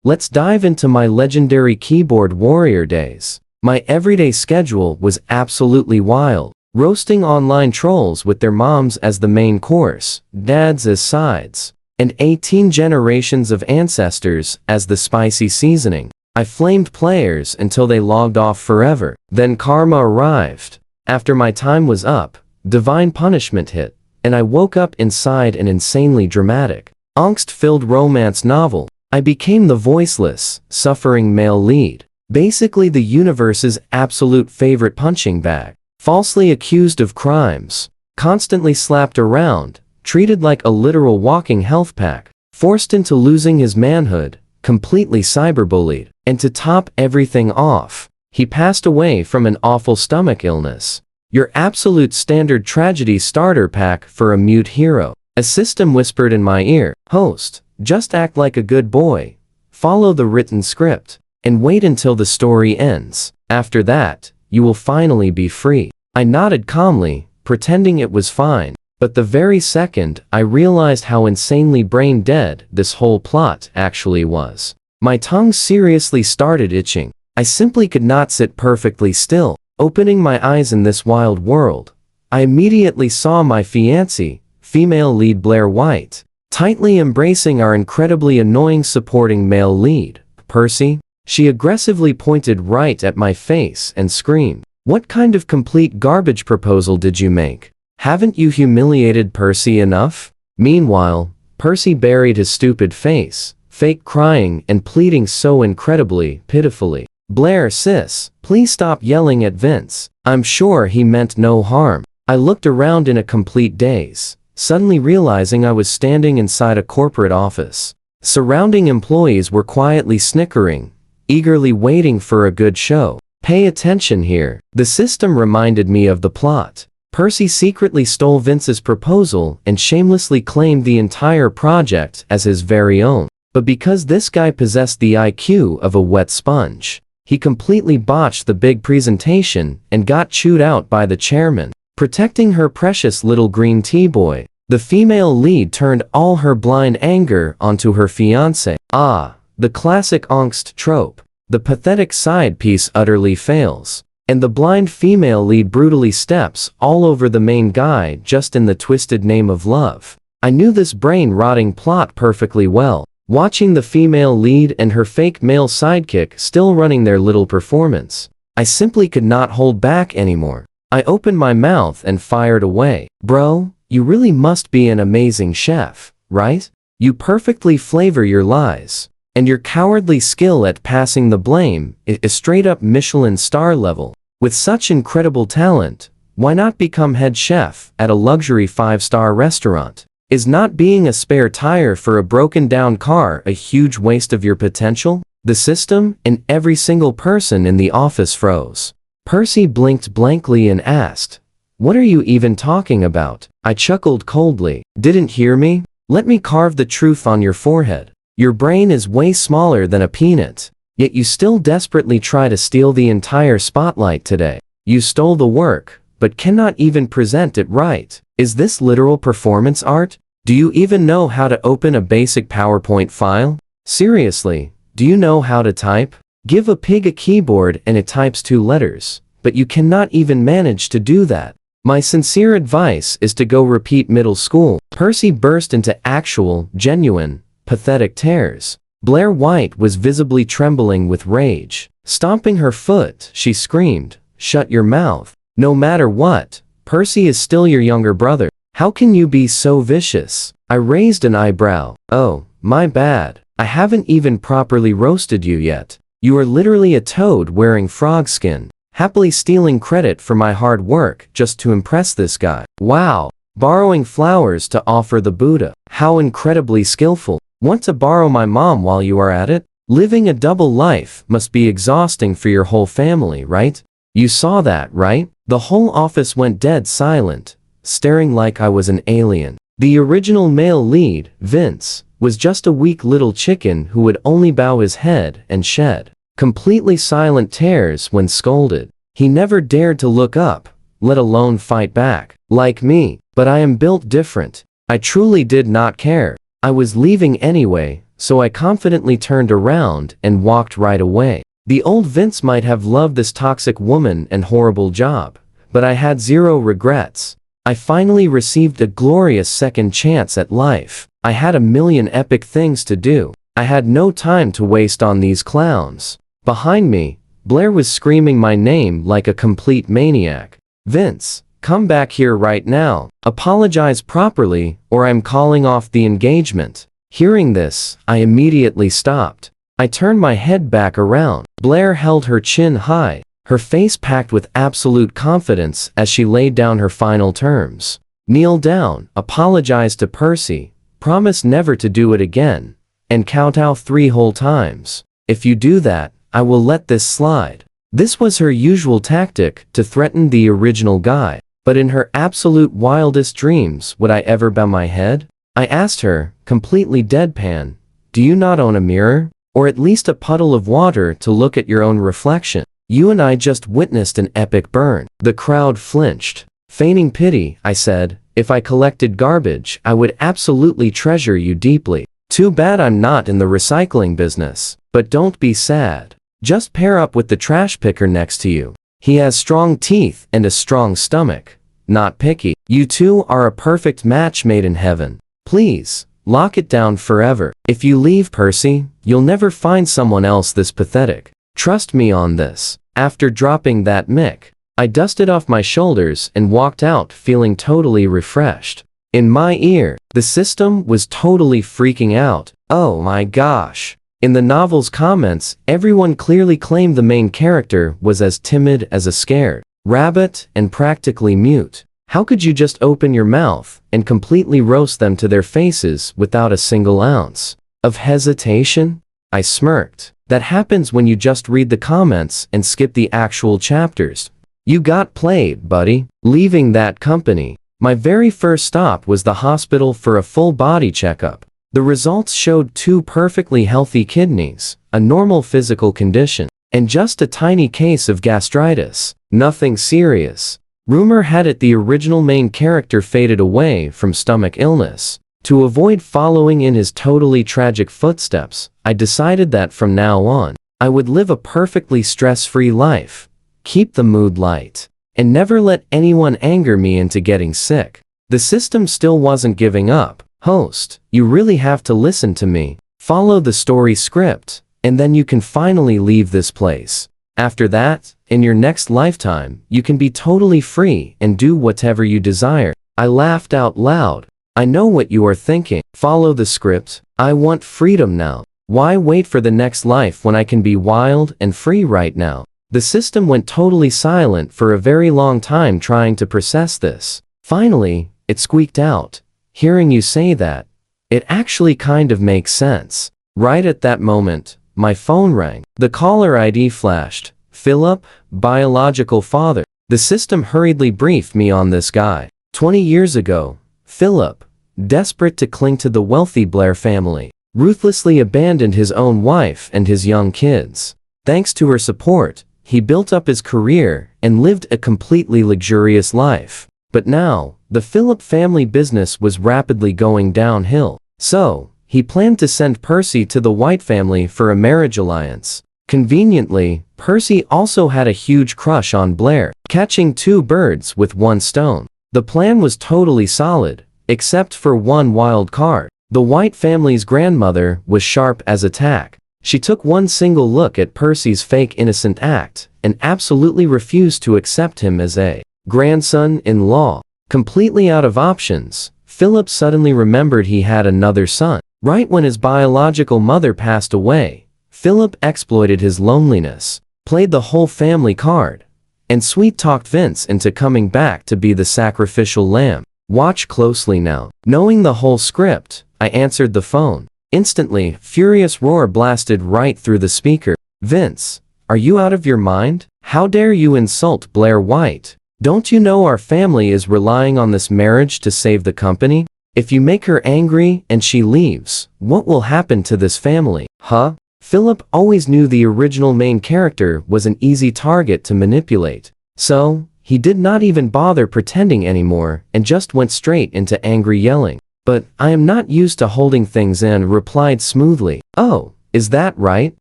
Let's dive into my legendary keyboard warrior days. My everyday schedule was absolutely wild. Roasting online trolls with their moms as the main course, dads as sides, and 18 generations of ancestors as the spicy seasoning. I flamed players until they logged off forever. Then karma arrived. After my time was up, divine punishment hit, and I woke up inside an insanely dramatic, angst-filled romance novel. I became the voiceless, suffering male lead. Basically the universe's absolute favorite punching bag. Falsely accused of crimes, constantly slapped around, treated like a literal walking health pack, forced into losing his manhood, completely cyberbullied, and to top everything off, he passed away from an awful stomach illness. Your absolute standard tragedy starter pack for a mute hero. A system whispered in my ear, "Host, just act like a good boy, follow the written script, and wait until the story ends. After that, you will finally be free." I nodded calmly, pretending it was fine, but the very second I realized how insanely brain dead this whole plot actually was, my tongue seriously started itching. I simply could not sit perfectly still. Opening my eyes in this wild world, I immediately saw my fiancée, female lead Blair White, tightly embracing our incredibly annoying supporting male lead, Percy. She aggressively pointed right at my face and screamed, "What kind of complete garbage proposal did you make? Haven't you humiliated Percy enough?" Meanwhile, Percy buried his stupid face, fake crying and pleading so incredibly, pitifully. "Blair sis, please stop yelling at Vince. I'm sure he meant no harm." I looked around in a complete daze, suddenly realizing I was standing inside a corporate office. Surrounding employees were quietly snickering, eagerly waiting for a good show. Pay attention here. The system reminded me of the plot. Percy secretly stole Vince's proposal and shamelessly claimed the entire project as his very own. But because this guy possessed the IQ of a wet sponge, he completely botched the big presentation and got chewed out by the chairman. Protecting her precious little green tea boy, the female lead turned all her blind anger onto her fiancé. Ah, the classic angst trope. The pathetic side piece utterly fails, and the blind female lead brutally steps all over the main guy just in the twisted name of love. I knew this brain-rotting plot perfectly well, watching the female lead and her fake male sidekick still running their little performance. I simply could not hold back anymore. I opened my mouth and fired away. "Bro, you really must be an amazing chef, right? You perfectly flavor your lies. And your cowardly skill at passing the blame is straight up Michelin star level. With such incredible talent, why not become head chef at a luxury 5-star restaurant? Is not being a spare tire for a broken down car a huge waste of your potential?" The system and every single person in the office froze. Percy blinked blankly and asked, "What are you even talking about?" I chuckled coldly. "Didn't hear me? Let me carve the truth on your forehead. Your brain is way smaller than a peanut, yet you still desperately try to steal the entire spotlight today. You stole the work, but cannot even present it right. Is this literal performance art? Do you even know how to open a basic PowerPoint file? Seriously, do you know how to type? Give a pig a keyboard and it types 2 letters, but you cannot even manage to do that. My sincere advice is to go repeat middle school." Percy burst into actual, genuine, pathetic tears. Blair White was visibly trembling with rage. Stomping her foot, she screamed, "Shut your mouth. No matter what, Percy is still your younger brother. How can you be so vicious?" I raised an eyebrow. "Oh, my bad. I haven't even properly roasted you yet. You are literally a toad wearing frog skin, happily stealing credit for my hard work just to impress this guy. Wow. Borrowing flowers to offer the Buddha. How incredibly skillful. Want to borrow my mom while you are at it? Living a double life must be exhausting for your whole family, right? You saw that, right?" The whole office went dead silent, staring like I was an alien. The original male lead, Vince, was just a weak little chicken who would only bow his head and shed completely silent tears when scolded. He never dared to look up, let alone fight back. Like me, but I am built different. I truly did not care. I was leaving anyway, so I confidently turned around and walked right away. The old Vince might have loved this toxic woman and horrible job, but I had zero regrets. I finally received a glorious second chance at life. I had a million epic things to do. I had no time to waste on these clowns. Behind me, Blair was screaming my name like a complete maniac. Vince, come back here right now. Apologize properly, or I'm calling off the engagement. Hearing this, I immediately stopped. I turned my head back around. Blair held her chin high, her face packed with absolute confidence as she laid down her final terms. Kneel down, apologize to Percy, promise never to do it again, and count out 3 whole times. If you do that, I will let this slide. This was her usual tactic to threaten the original guy, but in her absolute wildest dreams would I ever bow my head? I asked her, completely deadpan, do you not own a mirror? Or at least a puddle of water to look at your own reflection? You and I just witnessed an epic burn. The crowd flinched. Feigning pity, I said, if I collected garbage, I would absolutely treasure you deeply. Too bad I'm not in the recycling business. But don't be sad. Just pair up with the trash picker next to you. He has strong teeth and a strong stomach. Not picky. You two are a perfect match made in heaven. Please, lock it down forever. If you leave Percy, you'll never find someone else this pathetic. Trust me on this. After dropping that mic, I dusted off my shoulders and walked out feeling totally refreshed. In my ear, the system was totally freaking out. Oh my gosh. In the novel's comments, everyone clearly claimed the main character was as timid as a scared rabbit and practically mute. How could you just open your mouth and completely roast them to their faces without a single ounce of hesitation? I smirked. That happens when you just read the comments and skip the actual chapters. You got played, buddy. Leaving that company, my very first stop was the hospital for a full body checkup. The results showed 2 perfectly healthy kidneys, a normal physical condition, and just a tiny case of gastritis. Nothing serious. Rumor had it the original main character faded away from stomach illness. To avoid following in his totally tragic footsteps, I decided that from now on, I would live a perfectly stress-free life, keep the mood light, and never let anyone anger me into getting sick. The system still wasn't giving up. Host, you really have to listen to me. Follow the story script, and then you can finally leave this place. After that, in your next lifetime, you can be totally free and do whatever you desire. I laughed out loud. I know what you are thinking. Follow the script. I want freedom now. Why wait for the next life when I can be wild and free right now? The system went totally silent for a very long time trying to process this. Finally, it squeaked out. Hearing you say that, it actually kind of makes sense. Right at that moment, my phone rang. The caller ID flashed. Philip, biological father. The system hurriedly briefed me on this guy. 20 years ago, Philip, desperate to cling to the wealthy Blair family, ruthlessly abandoned his own wife and his young kids. Thanks to her support, he built up his career and lived a completely luxurious life. But now, the Philip family business was rapidly going downhill. So, he planned to send Percy to the White family for a marriage alliance. Conveniently, Percy also had a huge crush on Blair, catching 2 birds with 1 stone. The plan was totally solid, except for one wild card. The White family's grandmother was sharp as a tack. She took one single look at Percy's fake innocent act and absolutely refused to accept him as a grandson-in-law. Completely out of options, Philip suddenly remembered he had another son. Right when his biological mother passed away, Philip exploited his loneliness, played the whole family card, and sweet-talked Vince into coming back to be the sacrificial lamb. Watch closely now. Knowing the whole script, I answered the phone. Instantly, a furious roar blasted right through the speaker. Vince, are you out of your mind? How dare you insult Blair White? Don't you know our family is relying on this marriage to save the company? If you make her angry and she leaves, what will happen to this family? Huh? Philip always knew the original main character was an easy target to manipulate. So, he did not even bother pretending anymore and just went straight into angry yelling. But I am not used to holding things in, replied smoothly. Oh, is that right?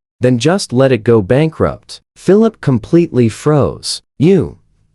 Then just let it go bankrupt. Philip completely froze.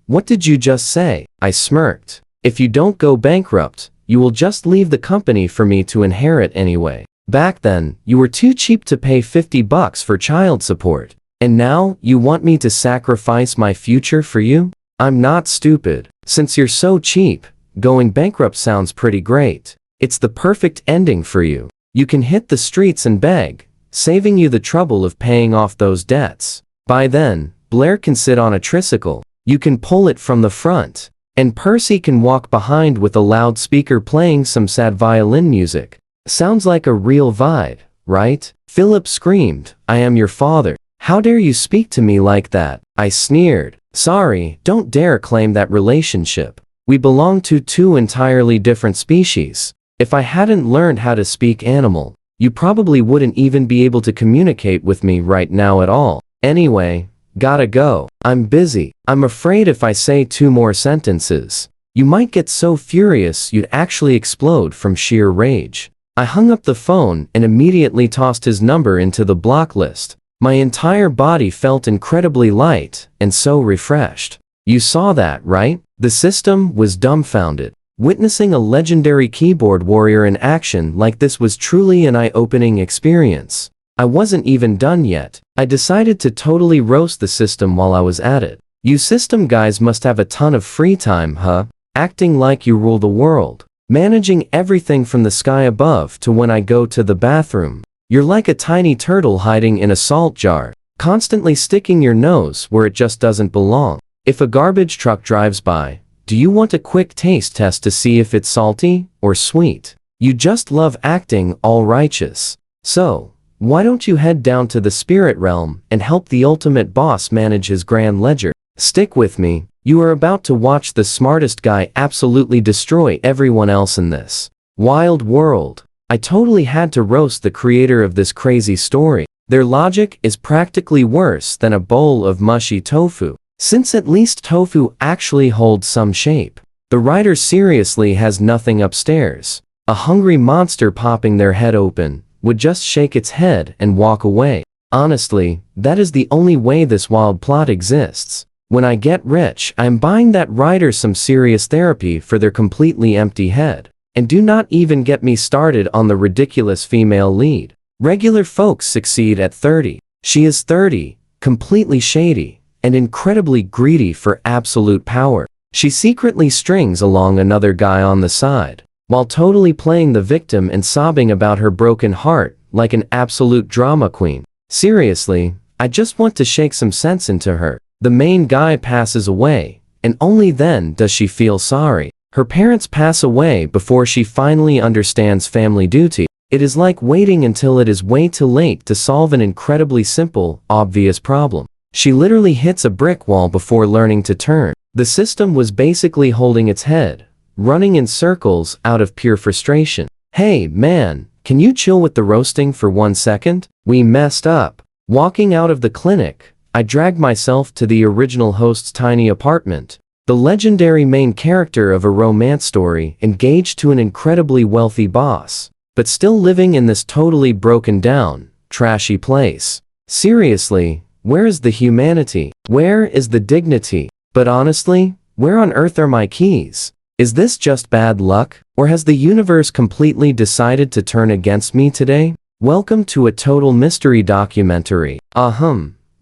What did you just say? I smirked. If you don't go bankrupt, you will just leave the company for me to inherit anyway. Back then, you were too cheap to pay $50 for child support. And now, you want me to sacrifice my future for you? I'm not stupid. Since you're so cheap, going bankrupt sounds pretty great. It's the perfect ending for you. You can hit the streets and beg, saving you the trouble of paying off those debts. By then, Blair can sit on a tricycle. You can pull it from the front. And Percy can walk behind with a loudspeaker playing some sad violin music. Sounds like a real vibe, right? Philip screamed, I am your father. How dare you speak to me like that? I sneered. Sorry, don't dare claim that relationship. We belong to two entirely different species. If I hadn't learned how to speak animal, you probably wouldn't even be able to communicate with me right now at all. Anyway, gotta go. I'm busy. I'm afraid if I say 2 more sentences, you might get so furious you'd actually explode from sheer rage. I hung up the phone and immediately tossed his number into the block list. My entire body felt incredibly light and so refreshed. You saw that, right? The system was dumbfounded. Witnessing a legendary keyboard warrior in action like this was truly an eye-opening experience. I wasn't even done yet. I decided to totally roast the system while I was at it. You system guys must have a ton of free time, huh? Acting like you rule the world. Managing everything from the sky above to when I go to the bathroom. You're like a tiny turtle hiding in a salt jar, constantly sticking your nose where it just doesn't belong. If a garbage truck drives by, do you want a quick taste test to see if it's salty or sweet? You just love acting all righteous. So, why don't you head down to the spirit realm and help the ultimate boss manage his grand ledger? Stick with me. You are about to watch the smartest guy absolutely destroy everyone else in this wild world. I totally had to roast the creator of this crazy story. Their logic is practically worse than a bowl of mushy tofu. Since at least tofu actually holds some shape. The writer seriously has nothing upstairs. A hungry monster popping their head open would just shake its head and walk away. Honestly, that is the only way this wild plot exists. When I get rich, I'm buying that writer some serious therapy for their completely empty head. And do not even get me started on the ridiculous female lead. Regular folks succeed at 30. She is 30, completely shady, and incredibly greedy for absolute power. She secretly strings along another guy on the side, while totally playing the victim and sobbing about her broken heart like an absolute drama queen. Seriously, I just want to shake some sense into her. The main guy passes away, and only then does she feel sorry. Her parents pass away before she finally understands family duty. It is like waiting until it is way too late to solve an incredibly simple, obvious problem. She literally hits a brick wall before learning to turn. The system was basically holding its head, running in circles out of pure frustration. Hey, man, can you chill with the roasting for 1 second? We messed up. Walking out of the clinic, I dragged myself to the original host's tiny apartment. The legendary main character of a romance story engaged to an incredibly wealthy boss, but still living in this totally broken down, trashy place. Seriously, where is the humanity? Where is the dignity? But honestly, where on earth are my keys? Is this just bad luck? Or has the universe completely decided to turn against me today? Welcome to a total mystery documentary.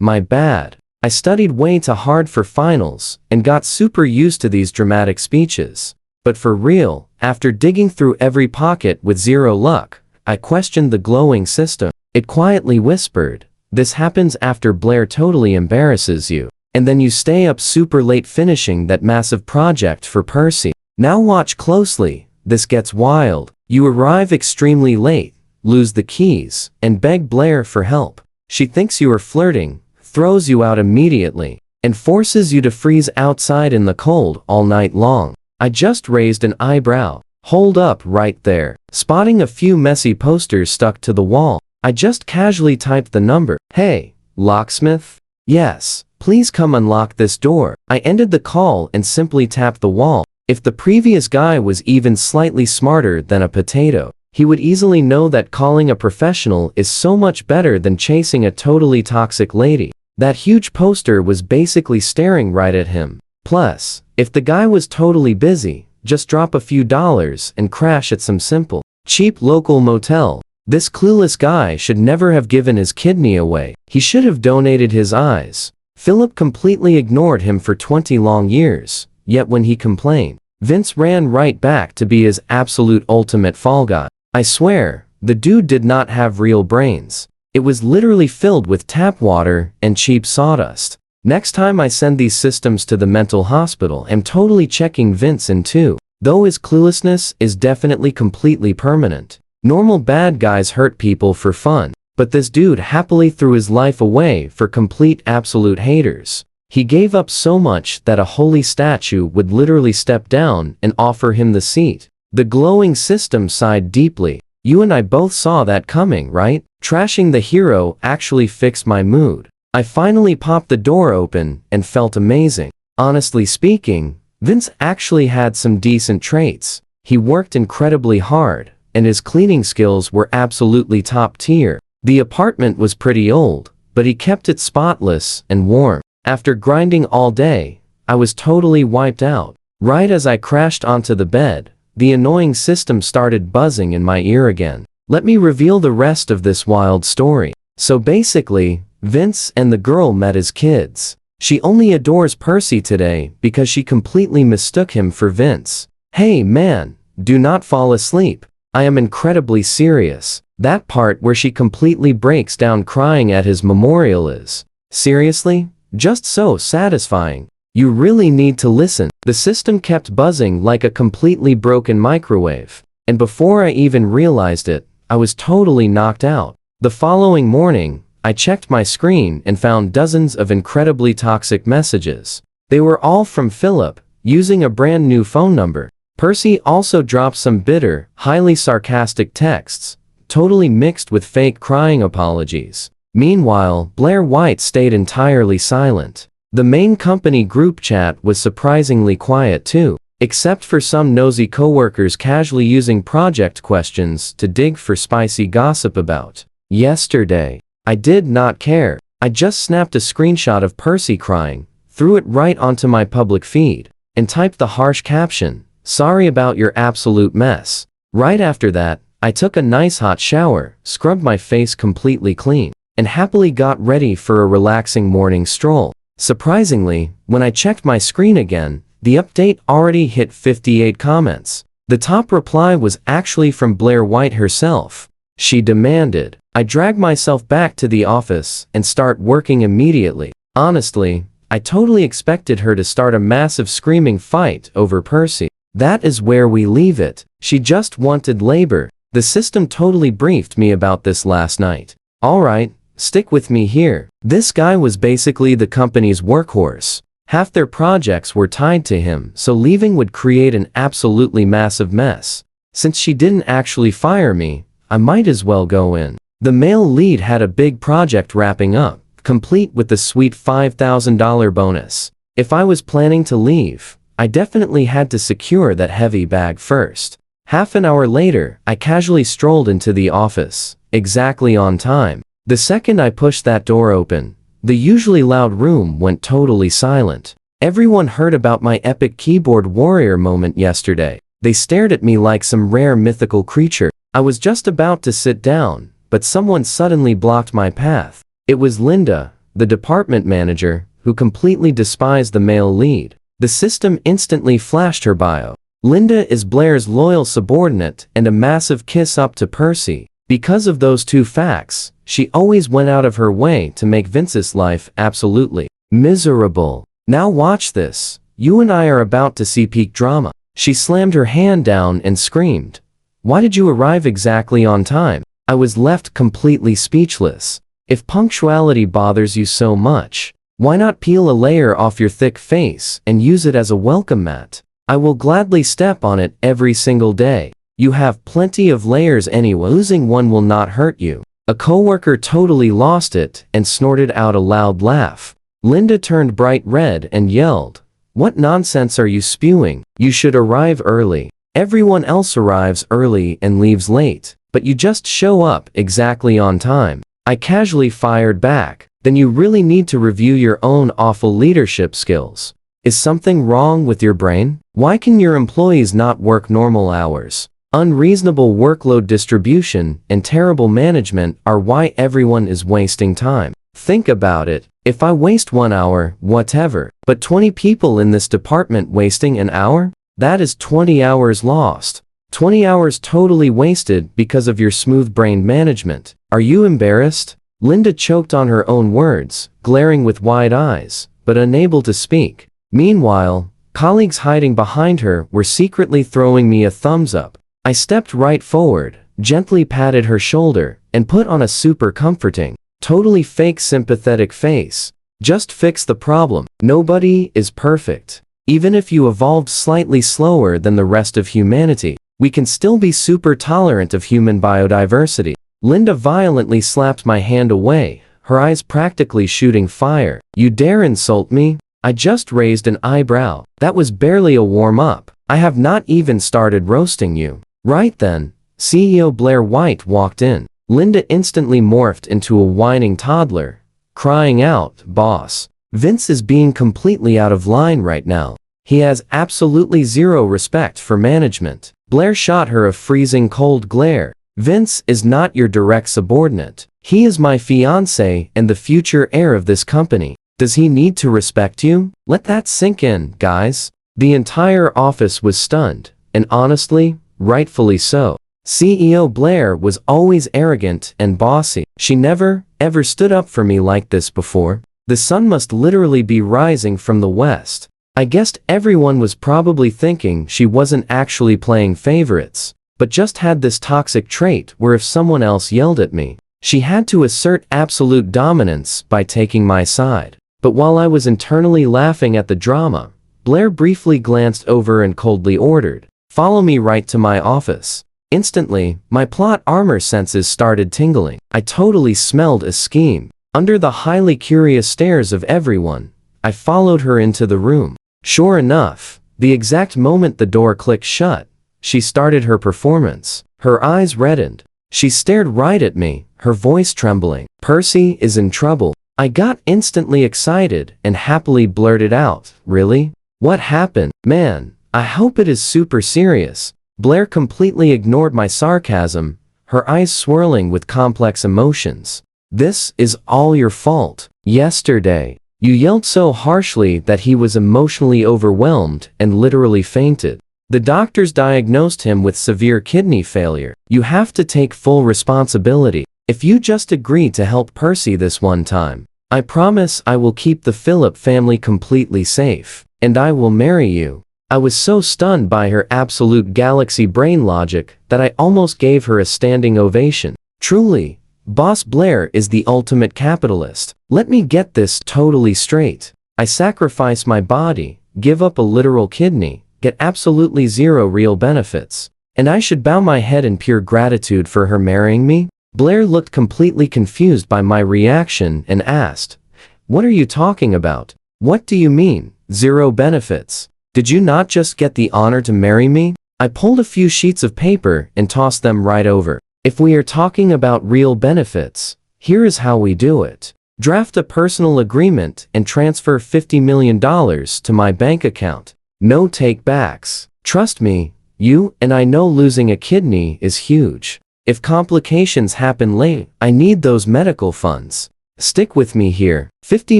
My bad. I studied way too hard for finals and got super used to these dramatic speeches. But for real, after digging through every pocket with 0 luck, I questioned the glowing system. It quietly whispered, "This happens after Blair totally embarrasses you. And then you stay up super late finishing that massive project for Percy. Now watch closely, this gets wild. You arrive extremely late, lose the keys, and beg Blair for help. She thinks you are flirting, throws you out immediately, and forces you to freeze outside in the cold all night long." I just raised an eyebrow. Hold up right there. Spotting a few messy posters stuck to the wall, I just casually typed the number. "Hey, locksmith? Yes, please come unlock this door." I ended the call and simply tapped the wall. If the previous guy was even slightly smarter than a potato, he would easily know that calling a professional is so much better than chasing a totally toxic lady. That huge poster was basically staring right at him. Plus, if the guy was totally busy, just drop a few dollars and crash at some simple, cheap local motel. This clueless guy should never have given his kidney away. He should have donated his eyes. Philip completely ignored him for 20 long years, yet when he complained, Vince ran right back to be his absolute ultimate fall guy. I swear, the dude did not have real brains. It was literally filled with tap water and cheap sawdust. Next time I send these systems to the mental hospital, I'm totally checking Vince in too. Though his cluelessness is definitely completely permanent. Normal bad guys hurt people for fun, but this dude happily threw his life away for complete absolute haters. He gave up so much that a holy statue would literally step down and offer him the seat. The glowing system sighed deeply. You and I both saw that coming, right? Trashing the hero actually fixed my mood. I finally popped the door open and felt amazing. Honestly speaking, Vince actually had some decent traits. He worked incredibly hard, and his cleaning skills were absolutely top tier. The apartment was pretty old, but he kept it spotless and warm. After grinding all day, I was totally wiped out. Right as I crashed onto the bed, the annoying system started buzzing in my ear again. Let me reveal the rest of this wild story. So basically, Vince and the girl met as kids. She only adores Percy today because she completely mistook him for Vince. Hey man, do not fall asleep. I am incredibly serious. That part where she completely breaks down crying at his memorial is, seriously, just so satisfying. You really need to listen. The system kept buzzing like a completely broken microwave, and before I even realized it, I was totally knocked out. The following morning, I checked my screen and found dozens of incredibly toxic messages. They were all from Philip, using a brand new phone number. Percy also dropped some bitter, highly sarcastic texts, totally mixed with fake crying apologies. Meanwhile, Blair White stayed entirely silent. The main company group chat was surprisingly quiet too, except for some nosy coworkers casually using project questions to dig for spicy gossip about yesterday. I did not care. I just snapped a screenshot of Percy crying, threw it right onto my public feed, and typed the harsh caption, "Sorry about your absolute mess." Right after that, I took a nice hot shower, scrubbed my face completely clean, and happily got ready for a relaxing morning stroll. Surprisingly, when I checked my screen again, the update already hit 58 comments. The top reply was actually from Blair White herself. She demanded I drag myself back to the office and start working immediately. Honestly, I totally expected her to start a massive screaming fight over Percy. That is where we leave it. She just wanted labor. The system totally briefed me about this last night. Alright, stick with me here. This guy was basically the company's workhorse. Half their projects were tied to him, so leaving would create an absolutely massive mess. Since she didn't actually fire me, I might as well go in. The male lead had a big project wrapping up, complete with the sweet $5,000 bonus. If I was planning to leave, I definitely had to secure that heavy bag first. Half an hour later, I casually strolled into the office, exactly on time. The second I pushed that door open, the usually loud room went totally silent. Everyone heard about my epic keyboard warrior moment yesterday. They stared at me like some rare mythical creature. I was just about to sit down, but someone suddenly blocked my path. It was Linda, the department manager, who completely despised the male lead. The system instantly flashed her bio. Linda is Blair's loyal subordinate and a massive kiss up to Percy. Because of those two facts, she always went out of her way to make Vince's life absolutely miserable. Now watch this. You and I are about to see peak drama. She slammed her hand down and screamed, "Why did you arrive exactly on time?" I was left completely speechless. If punctuality bothers you so much, why not peel a layer off your thick face and use it as a welcome mat? I will gladly step on it every single day. You have plenty of layers anyway. Losing one will not hurt you. A coworker totally lost it and snorted out a loud laugh. Linda turned bright red and yelled, What nonsense are you spewing? You should arrive early. Everyone else arrives early and leaves late, but you just show up exactly on time. I casually fired back. Then you really need to review your own awful leadership skills. Is something wrong with your brain? Why can your employees not work normal hours? Unreasonable workload distribution and terrible management are why everyone is wasting time. Think about it. If I waste 1 hour, whatever, but 20 people in this department wasting an hour? That is 20 hours lost. 20 hours totally wasted because of your smooth-brained management. Are you embarrassed? Linda choked on her own words, glaring with wide eyes, but unable to speak. Meanwhile, colleagues hiding behind her were secretly throwing me a thumbs up. I stepped right forward, gently patted her shoulder, and put on a super comforting, totally fake sympathetic face. Just fix the problem. Nobody is perfect. Even if you evolved slightly slower than the rest of humanity, we can still be super tolerant of human biodiversity. Linda violently slapped my hand away, her eyes practically shooting fire. You dare insult me? I just raised an eyebrow. That was barely a warm-up. I have not even started roasting you. Right then, CEO Blair White walked in. Linda instantly morphed into a whining toddler, crying out, "Boss, Vince is being completely out of line right now. He has absolutely zero respect for management." Blair shot her a freezing cold glare. "Vince is not your direct subordinate. He is my fiancé and the future heir of this company. Does he need to respect you? Let that sink in, guys." The entire office was stunned, and honestly, rightfully so. CEO Blair was always arrogant and bossy. She never, ever stood up for me like this before. The sun must literally be rising from the west. I guessed everyone was probably thinking she wasn't actually playing favorites, but just had this toxic trait where if someone else yelled at me, she had to assert absolute dominance by taking my side. But while I was internally laughing at the drama, Blair briefly glanced over and coldly ordered, "Follow me right to my office." Instantly, my plot armor senses started tingling. I totally smelled a scheme. Under the highly curious stares of everyone, I followed her into the room. Sure enough, the exact moment the door clicked shut, she started her performance. Her eyes reddened. She stared right at me, her voice trembling. "Percy is in trouble." I got instantly excited and happily blurted out, "Really? What happened? Man, I hope it is super serious." Blair completely ignored my sarcasm, her eyes swirling with complex emotions. "This is all your fault. Yesterday, you yelled so harshly that he was emotionally overwhelmed and literally fainted. The doctors diagnosed him with severe kidney failure. You have to take full responsibility. If you just agree to help Percy this one time, I promise I will keep the Phillip family completely safe, and I will marry you." I was so stunned by her absolute galaxy brain logic that I almost gave her a standing ovation. Truly, Boss Blair is the ultimate capitalist. Let me get this totally straight. I sacrifice my body, give up a literal kidney, get absolutely zero real benefits, and I should bow my head in pure gratitude for her marrying me? Blair looked completely confused by my reaction and asked, "What are you talking about? What do you mean, zero benefits? Did you not just get the honor to marry me?" I pulled a few sheets of paper and tossed them right over. "If we are talking about real benefits, here is how we do it. Draft a personal agreement and transfer $50 million to my bank account. No take-backs. Trust me, you and I know losing a kidney is huge. If complications happen late, I need those medical funds. Stick with me here. 50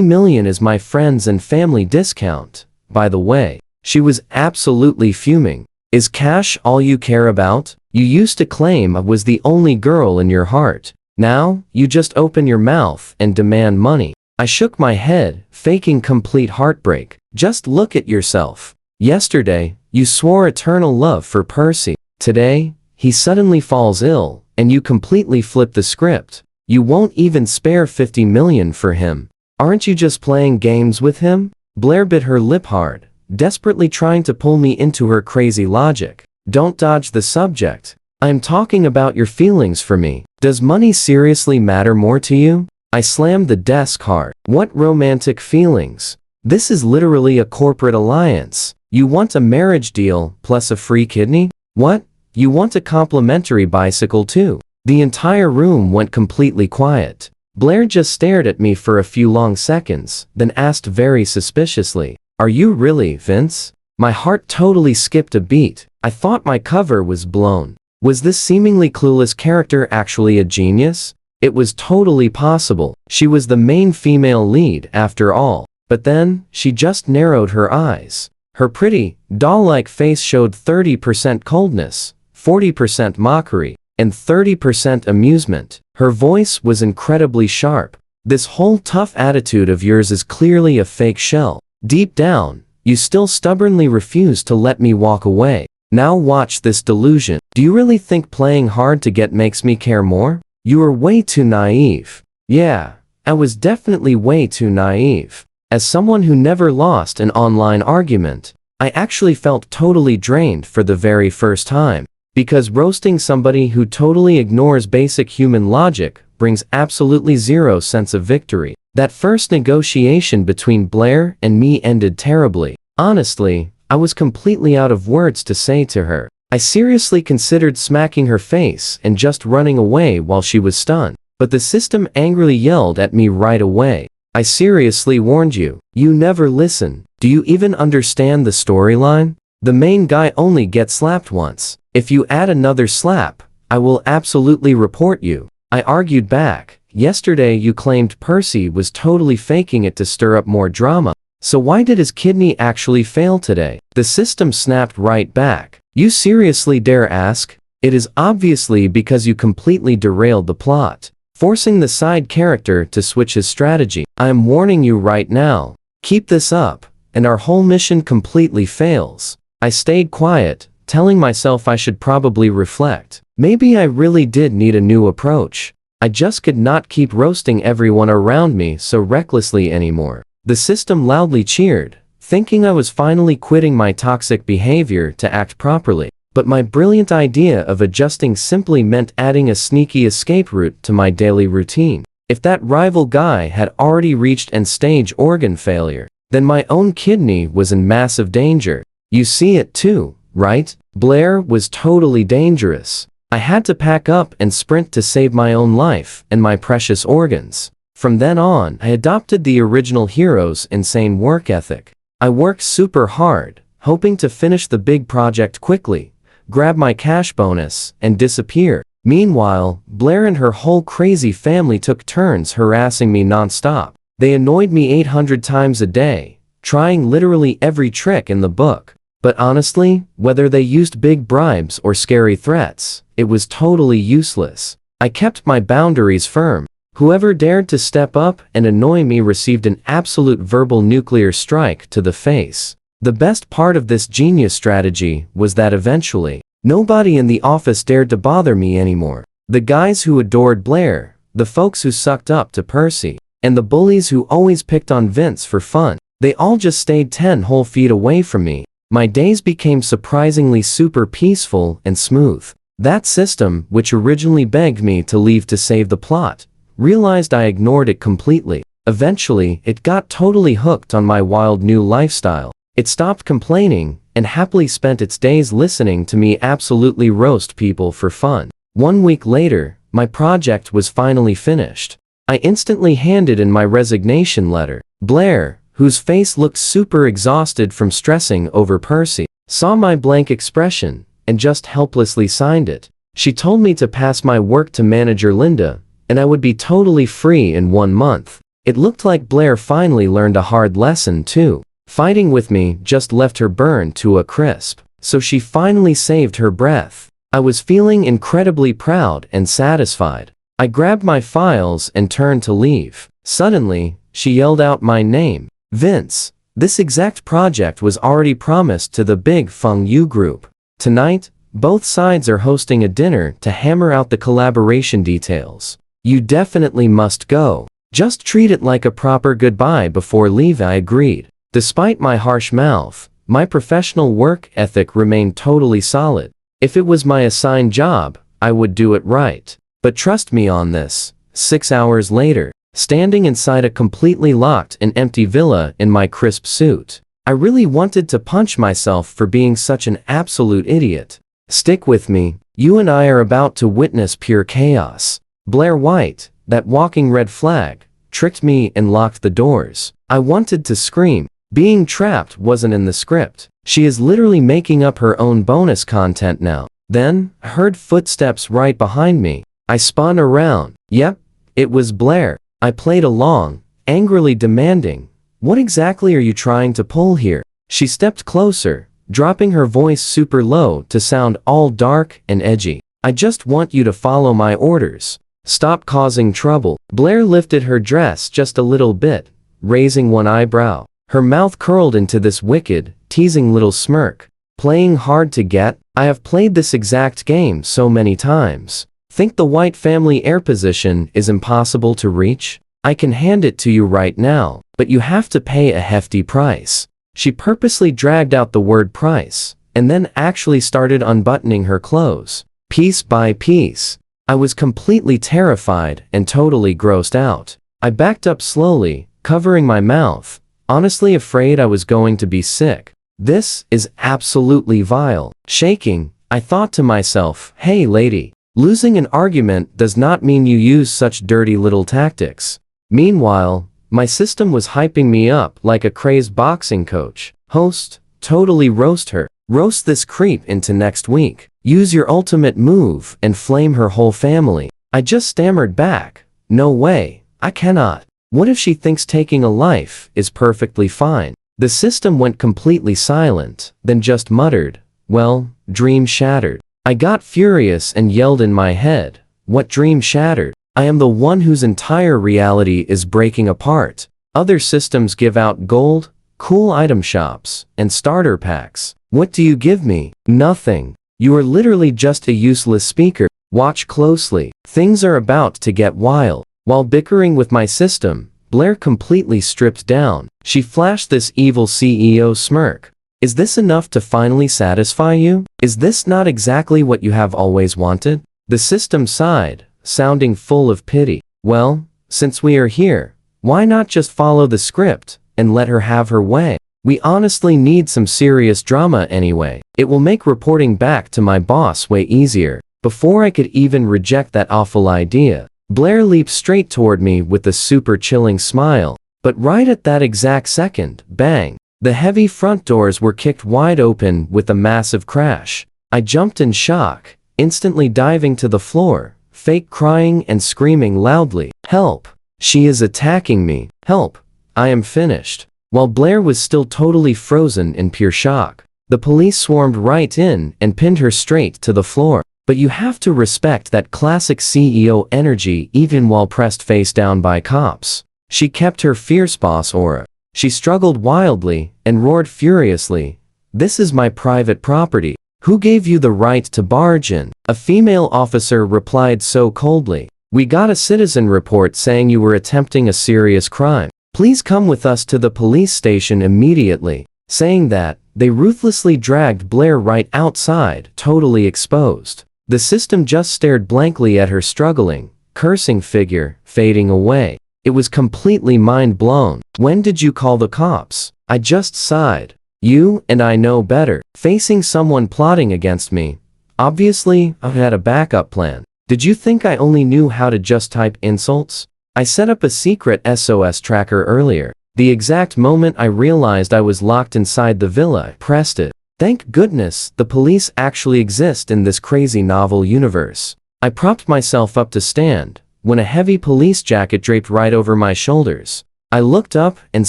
million is my friends and family discount, by the way." She was absolutely fuming. "Is cash all you care about? You used to claim I was the only girl in your heart. Now, you just open your mouth and demand money." I shook my head, faking complete heartbreak. "Just look at yourself. Yesterday, you swore eternal love for Percy. Today, he suddenly falls ill, and you completely flip the script. You won't even spare 50 million for him. Aren't you just playing games with him?" Blair bit her lip hard, desperately trying to pull me into her crazy logic. "Don't dodge the subject. I'm talking about your feelings for me. Does money seriously matter more to you?" I slammed the desk hard. "What romantic feelings? This is literally a corporate alliance. You want a marriage deal plus a free kidney? What? You want a complimentary bicycle too? The entire room went completely quiet. Blair just stared at me for a few long seconds, then asked very suspiciously, "Are you really, Vince?" My heart totally skipped a beat. I thought my cover was blown. Was this seemingly clueless character actually a genius? It was totally possible. She was the main female lead after all. But then, she just narrowed her eyes. Her pretty, doll-like face showed 30% coldness, 40% mockery, and 30% amusement. Her voice was incredibly sharp. "This whole tough attitude of yours is clearly a fake shell. Deep down, you still stubbornly refuse to let me walk away. Now watch this delusion. Do you really think playing hard to get makes me care more? You are way too naive." Yeah, I was definitely way too naive. As someone who never lost an online argument, I actually felt totally drained for the very first time. Because roasting somebody who totally ignores basic human logic brings absolutely zero sense of victory. That first negotiation between Blair and me ended terribly. Honestly, I was completely out of words to say to her. I seriously considered smacking her face and just running away while she was stunned. But the system angrily yelled at me right away. "I seriously warned you. You never listen. Do you even understand the storyline? The main guy only gets slapped once. If you add another slap, I will absolutely report you." I argued back. "Yesterday you claimed Percy was totally faking it to stir up more drama. So why did his kidney actually fail today?" The system snapped right back. "You seriously dare ask? It is obviously because you completely derailed the plot, forcing the side character to switch his strategy. I am warning you right now. Keep this up, and our whole mission completely fails." I stayed quiet, telling myself I should probably reflect. Maybe I really did need a new approach. I just could not keep roasting everyone around me so recklessly anymore. The system loudly cheered, thinking I was finally quitting my toxic behavior to act properly. But my brilliant idea of adjusting simply meant adding a sneaky escape route to my daily routine. If that rival guy had already reached end-stage organ failure, then my own kidney was in massive danger. You see it too, right? Blair was totally dangerous. I had to pack up and sprint to save my own life and my precious organs. From then on, I adopted the original hero's insane work ethic. I worked super hard, hoping to finish the big project quickly, grab my cash bonus, and disappear. Meanwhile, Blair and her whole crazy family took turns harassing me non-stop. They annoyed me 800 times a day, trying literally every trick in the book. But honestly, whether they used big bribes or scary threats, it was totally useless. I kept my boundaries firm. Whoever dared to step up and annoy me received an absolute verbal nuclear strike to the face. The best part of this genius strategy was that eventually, nobody in the office dared to bother me anymore. The guys who adored Blair, the folks who sucked up to Percy, and the bullies who always picked on Vince for fun, they all just stayed 10 whole feet away from me. My days became surprisingly super peaceful and smooth. That system, which originally begged me to leave to save the plot, realized I ignored it completely. Eventually, it got totally hooked on my wild new lifestyle. It stopped complaining, and happily spent its days listening to me absolutely roast people for fun. 1 week later, my project was finally finished. I instantly handed in my resignation letter. Blair, whose face looked super exhausted from stressing over Percy, saw my blank expression, and just helplessly signed it. She told me to pass my work to manager Linda, and I would be totally free in 1 month. It looked like Blair finally learned a hard lesson too. Fighting with me just left her burned to a crisp. So she finally saved her breath. I was feeling incredibly proud and satisfied. I grabbed my files and turned to leave. Suddenly, she yelled out my name. "Vince, this exact project was already promised to the big Feng Yu group. Tonight, both sides are hosting a dinner to hammer out the collaboration details. You definitely must go. Just treat it like a proper goodbye before leave." I agreed. Despite my harsh mouth, my professional work ethic remained totally solid. If it was my assigned job, I would do it right. But trust me on this. 6 hours later, standing inside a completely locked and empty villa in my crisp suit. I really wanted to punch myself for being such an absolute idiot. Stick with me, you and I are about to witness pure chaos. Blair White, that walking red flag, tricked me and locked the doors. I wanted to scream. Being trapped wasn't in the script. She is literally making up her own bonus content now. Then, I heard footsteps right behind me. I spun around. Yep, it was Blair. I played along, angrily demanding, "What exactly are you trying to pull here?" She stepped closer, dropping her voice super low to sound all dark and edgy. "I just want you to follow my orders. Stop causing trouble." Blair lifted her dress just a little bit, raising one eyebrow. Her mouth curled into this wicked, teasing little smirk. "Playing hard to get? I have played this exact game so many times. Think the White family heir position is impossible to reach? I can hand it to you right now, but you have to pay a hefty price." She purposely dragged out the word price, and then actually started unbuttoning her clothes, piece by piece. I was completely terrified and totally grossed out. I backed up slowly, covering my mouth, honestly afraid I was going to be sick. This is absolutely vile. Shaking, I thought to myself, "Hey lady, losing an argument does not mean you use such dirty little tactics." Meanwhile, my system was hyping me up like a crazed boxing coach. "Host, totally roast her. Roast this creep into next week. Use your ultimate move and flame her whole family." I just stammered back, "No way, I cannot. What if she thinks taking a life is perfectly fine?" The system went completely silent, then just muttered, "Well, dream shattered." I got furious and yelled in my head, "What dream shattered? I am the one whose entire reality is breaking apart. Other systems give out gold, cool item shops, and starter packs. What do you give me? Nothing. You are literally just a useless speaker. Watch closely. Things are about to get wild." While bickering with my system, Blair completely stripped down. She flashed this evil CEO smirk. "Is this enough to finally satisfy you? Is this not exactly what you have always wanted?" The system sighed, sounding full of pity. "Well, since we are here, why not just follow the script and let her have her way? We honestly need some serious drama anyway. It will make reporting back to my boss way easier." Before I could even reject that awful idea, Blair leaped straight toward me with a super chilling smile. But right at that exact second, bang, the heavy front doors were kicked wide open with a massive crash. I jumped in shock, instantly diving to the floor, fake crying and screaming loudly, "Help! She is attacking me! Help! I am finished." While Blair was still totally frozen in pure shock, the police swarmed right in and pinned her straight to the floor. But you have to respect that classic CEO energy even while pressed face down by cops. She kept her fierce boss aura. She struggled wildly and roared furiously, "This is my private property. Who gave you the right to barge in?" A female officer replied so coldly, "We got a citizen report saying you were attempting a serious crime. Please come with us to the police station immediately." Saying that, they ruthlessly dragged Blair right outside, totally exposed. The system just stared blankly at her struggling, cursing figure, fading away. It was completely mind-blown. "When did you call the cops?" I just sighed. "You and I know better." Facing someone plotting against me, obviously, I had a backup plan. Did you think I only knew how to just type insults? I set up a secret SOS tracker earlier. The exact moment I realized I was locked inside the villa, I pressed it. Thank goodness, the police actually exist in this crazy novel universe. I propped myself up to stand, when a heavy police jacket draped right over my shoulders. I looked up and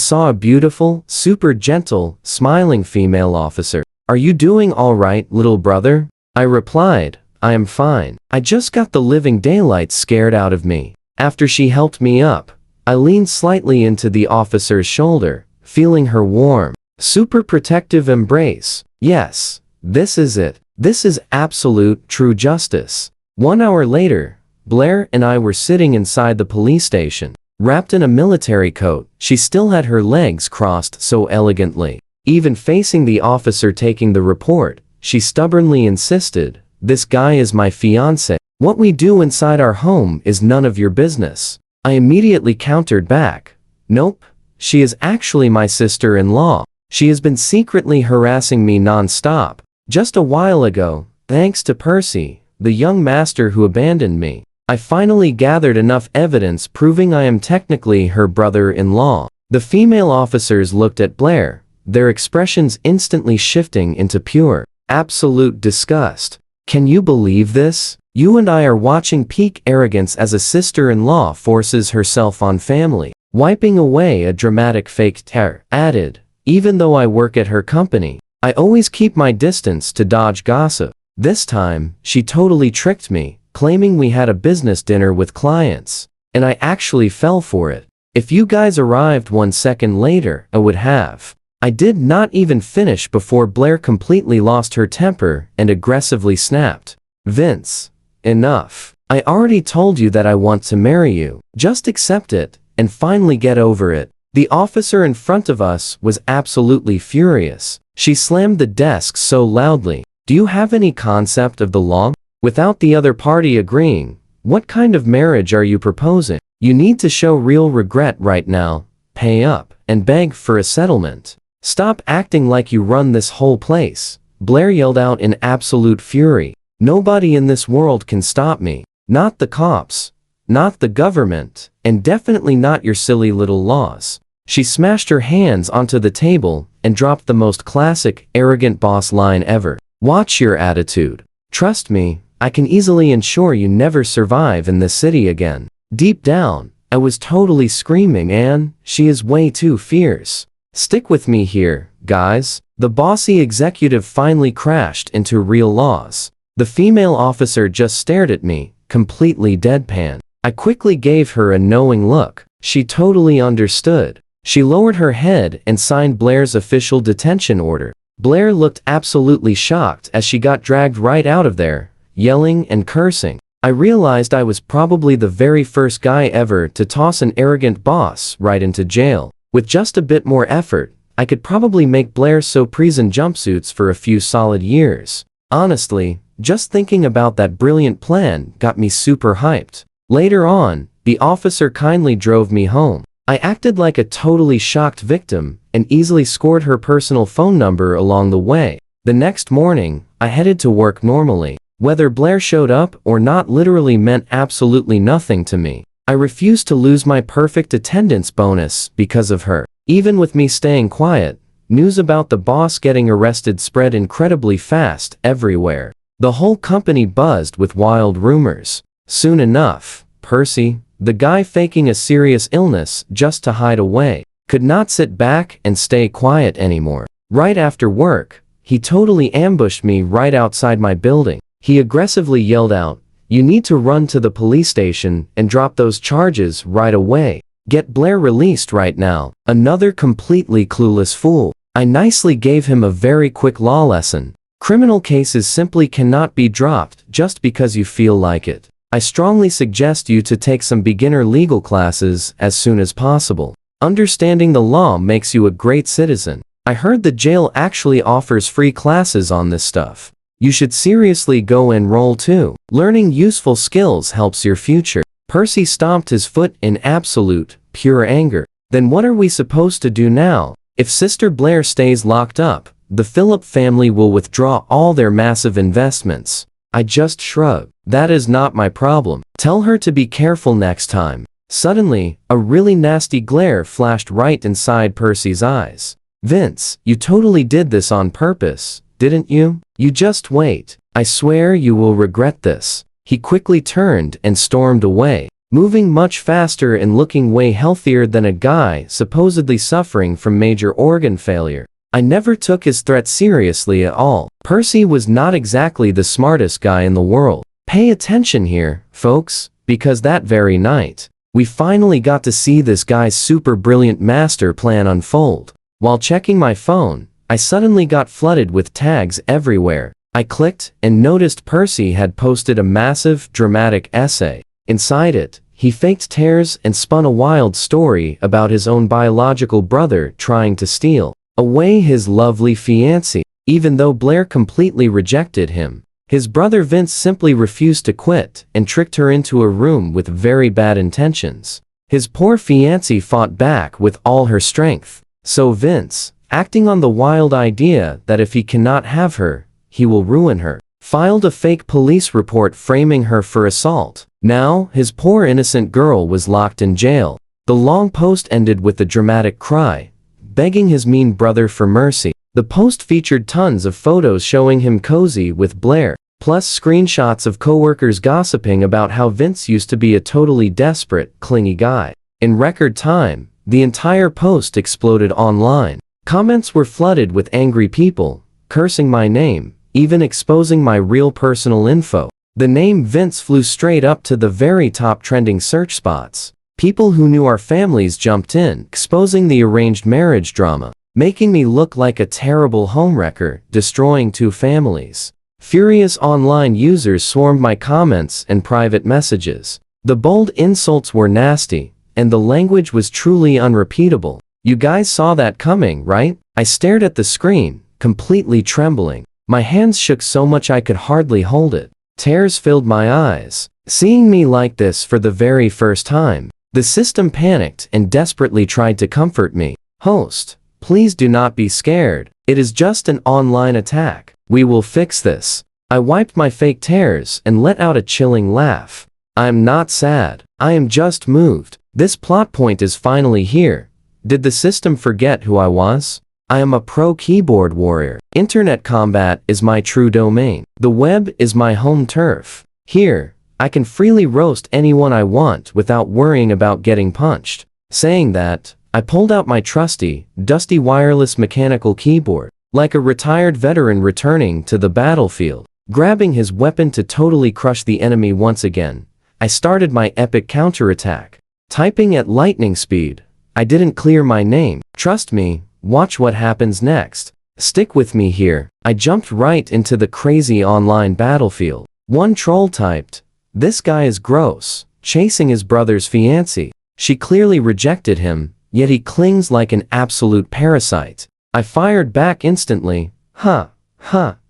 saw a beautiful, super gentle, smiling female officer. "Are you doing all right, little brother?" I replied, "I am fine. I just got the living daylights scared out of me." After she helped me up, I leaned slightly into the officer's shoulder, feeling her warm, super protective embrace. Yes, this is it. This is absolute, true justice. 1 hour later, Blair and I were sitting inside the police station. Wrapped in a military coat, she still had her legs crossed so elegantly. Even facing the officer taking the report, she stubbornly insisted, "This guy is my fiancé. What we do inside our home is none of your business." I immediately countered back. Nope, she is actually my sister-in-law. She has been secretly harassing me non-stop. Just a while ago, thanks to Percy, the young master who abandoned me, I finally gathered enough evidence proving I am technically her brother-in-law. The female officers looked at Blair, their expressions instantly shifting into pure, absolute disgust. Can you believe this? You and I are watching peak arrogance as a sister-in-law forces herself on family. Wiping away a dramatic fake tear, added, even though I work at her company, I always keep my distance to dodge gossip. This time, she totally tricked me, claiming we had a business dinner with clients, and I actually fell for it. If you guys arrived 1 second later, I would have. I did not even finish before Blair completely lost her temper and aggressively snapped. Vince, enough. I already told you that I want to marry you. Just accept it, and finally get over it. The officer in front of us was absolutely furious. She slammed the desk so loudly. Do you have any concept of the law? Without the other party agreeing, what kind of marriage are you proposing? You need to show real regret right now, pay up, and beg for a settlement. Stop acting like you run this whole place, Blair yelled out in absolute fury. Nobody in this world can stop me. Not the cops, not the government, and definitely not your silly little laws. She smashed her hands onto the table and dropped the most classic, arrogant boss line ever. Watch your attitude. Trust me, I can easily ensure you never survive in this city again. Deep down, I was totally screaming, and she is way too fierce. Stick with me here, guys. The bossy executive finally crashed into real laws. The female officer just stared at me, completely deadpan. I quickly gave her a knowing look. She totally understood. She lowered her head and signed Blair's official detention order. Blair looked absolutely shocked as she got dragged right out of there, yelling and cursing. I realized I was probably the very first guy ever to toss an arrogant boss right into jail. With just a bit more effort, I could probably make Blair sew prison jumpsuits for a few solid years. Honestly, just thinking about that brilliant plan got me super hyped. Later on, the officer kindly drove me home. I acted like a totally shocked victim and easily scored her personal phone number along the way. The next morning, I headed to work normally. Whether Blair showed up or not literally meant absolutely nothing to me. I refused to lose my perfect attendance bonus because of her. Even with me staying quiet, news about the boss getting arrested spread incredibly fast everywhere. The whole company buzzed with wild rumors. Soon enough, Percy, the guy faking a serious illness just to hide away, could not sit back and stay quiet anymore. Right after work, he totally ambushed me right outside my building. He aggressively yelled out, "You need to run to the police station and drop those charges right away. Get Blair released right now." Another completely clueless fool. I nicely gave him a very quick law lesson. Criminal cases simply cannot be dropped just because you feel like it. I strongly suggest you to take some beginner legal classes as soon as possible. Understanding the law makes you a great citizen. I heard the jail actually offers free classes on this stuff. You should seriously go enroll too. Learning useful skills helps your future. Percy stomped his foot in absolute, pure anger. Then what are we supposed to do now? If Sister Blair stays locked up, the Phillip family will withdraw all their massive investments. I just shrugged. That is not my problem. Tell her to be careful next time. Suddenly, a really nasty glare flashed right inside Percy's eyes. Vince, you totally did this on purpose, didn't you? You just wait. I swear you will regret this. He quickly turned and stormed away, moving much faster and looking way healthier than a guy supposedly suffering from major organ failure. I never took his threat seriously at all. Percy was not exactly the smartest guy in the world. Pay attention here, folks, because that very night, we finally got to see this guy's super brilliant master plan unfold. While checking my phone, I suddenly got flooded with tags everywhere. I clicked and noticed Percy had posted a massive, dramatic essay. Inside it, he faked tears and spun a wild story about his own biological brother trying to steal away his lovely fiancée. Even though Blair completely rejected him, his brother Vince simply refused to quit and tricked her into a room with very bad intentions. His poor fiancée fought back with all her strength. So Vince, acting on the wild idea that if he cannot have her, he will ruin her, filed a fake police report framing her for assault. Now, his poor innocent girl was locked in jail. The long post ended with a dramatic cry, begging his mean brother for mercy. The post featured tons of photos showing him cozy with Blair, plus screenshots of coworkers gossiping about how Vince used to be a totally desperate, clingy guy. In record time, the entire post exploded online. Comments were flooded with angry people, cursing my name, even exposing my real personal info. The name Vince flew straight up to the very top trending search spots. People who knew our families jumped in, exposing the arranged marriage drama, making me look like a terrible homewrecker, destroying two families. Furious online users swarmed my comments and private messages. The bold insults were nasty, and the language was truly unrepeatable. You guys saw that coming, right? I stared at the screen, completely trembling. My hands shook so much I could hardly hold it. Tears filled my eyes. Seeing me like this for the very first time, the system panicked and desperately tried to comfort me. Host, please do not be scared. It is just an online attack. We will fix this. I wiped my fake tears and let out a chilling laugh. I am not sad. I am just moved. This plot point is finally here. Did the system forget who I was? I am a pro keyboard warrior. Internet combat is my true domain. The web is my home turf. Here, I can freely roast anyone I want without worrying about getting punched. Saying that, I pulled out my trusty, dusty wireless mechanical keyboard, like a retired veteran returning to the battlefield. Grabbing his weapon to totally crush the enemy once again, I started my epic counterattack. Typing at lightning speed, I didn't clear my name. Trust me, watch what happens next. Stick with me here. I jumped right into the crazy online battlefield. One troll typed, "This guy is gross, chasing his brother's fiancée. She clearly rejected him, yet he clings like an absolute parasite." I fired back instantly, Huh,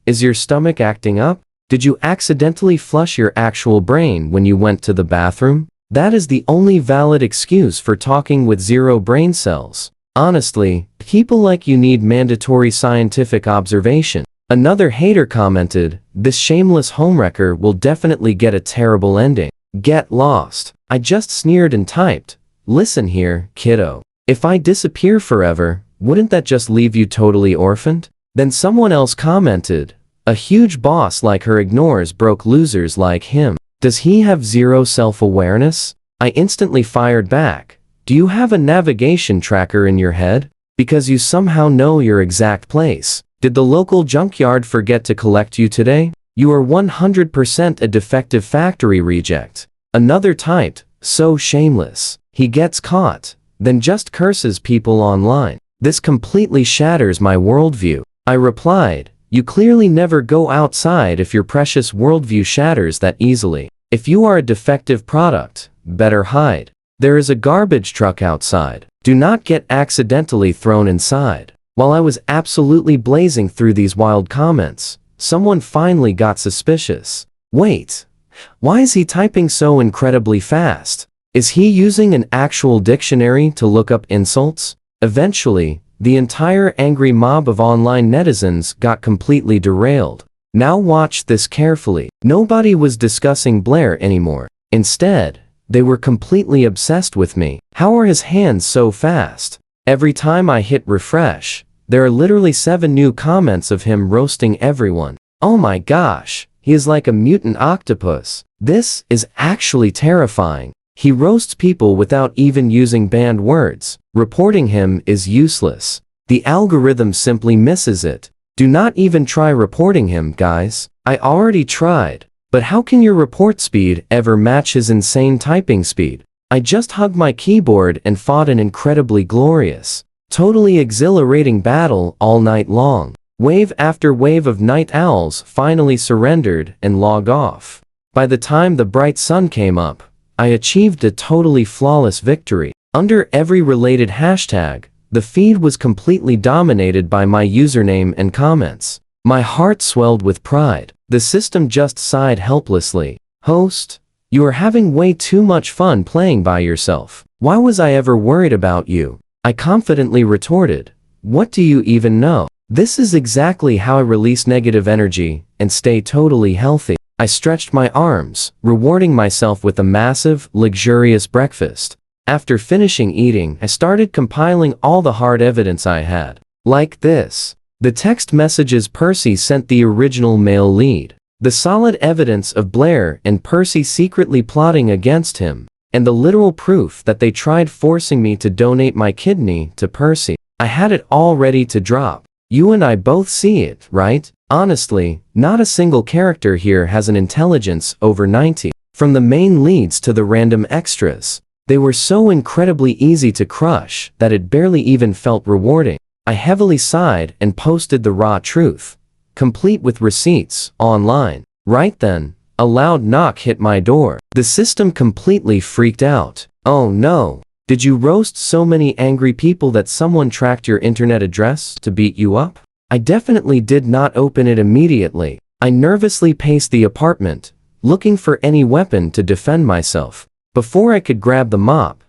is your stomach acting up? Did you accidentally flush your actual brain when you went to the bathroom? That is the only valid excuse for talking with zero brain cells. Honestly, people like you need mandatory scientific observation. Another hater commented, "This shameless homewrecker will definitely get a terrible ending. Get lost." I just sneered and typed, "Listen here, kiddo. If I disappear forever, wouldn't that just leave you totally orphaned?" Then someone else commented, "A huge boss like her ignores broke losers like him. Does he have zero self-awareness?" I instantly fired back, "Do you have a navigation tracker in your head? Because you somehow know your exact place. Did the local junkyard forget to collect you today? You are 100% a defective factory reject." Another typed, "So shameless. He gets caught, then just curses people online. This completely shatters my worldview." I replied, "You clearly never go outside if your precious worldview shatters that easily. If you are a defective product, better hide. There is a garbage truck outside. Do not get accidentally thrown inside." While I was absolutely blazing through these wild comments, someone finally got suspicious. Wait, why is he typing so incredibly fast? Is he using an actual dictionary to look up insults? Eventually, the entire angry mob of online netizens got completely derailed. Now watch this carefully. Nobody was discussing Blair anymore. Instead, they were completely obsessed with me. How are his hands so fast? Every time I hit refresh, there are literally 7 new comments of him roasting everyone. Oh my gosh, he is like a mutant octopus. This is actually terrifying. He roasts people without even using banned words. Reporting him is useless. The algorithm simply misses it. Do not even try reporting him, guys. I already tried. But how can your report speed ever match his insane typing speed? I just hugged my keyboard and fought an incredibly glorious, totally exhilarating battle all night long. Wave after wave of night owls finally surrendered and logged off. By the time the bright sun came up, I achieved a totally flawless victory. Under every related hashtag, the feed was completely dominated by my username and comments. My heart swelled with pride. The system just sighed helplessly. Host, You are having way too much fun playing by yourself. Why was I ever worried about you? I confidently retorted. What do you even know? This is exactly how I release negative energy and stay totally healthy. I stretched my arms, rewarding myself with a massive, luxurious breakfast. After finishing eating, I started compiling all the hard evidence I had. Like this. The text messages Percy sent the original male lead. The solid evidence of Blair and Percy secretly plotting against him. And the literal proof that they tried forcing me to donate my kidney to Percy. I had it all ready to drop. You and I both see it, right? Honestly, not a single character here has an intelligence over 90. From the main leads to the random extras. They were so incredibly easy to crush that it barely even felt rewarding. I heavily sighed and posted the raw truth, complete with receipts, online. Right then, a loud knock hit my door. The system completely freaked out. Oh no. Did you roast so many angry people that someone tracked your internet address to beat you up? I definitely did not open it immediately. I nervously paced the apartment, looking for any weapon to defend myself. Before I could grab the mop,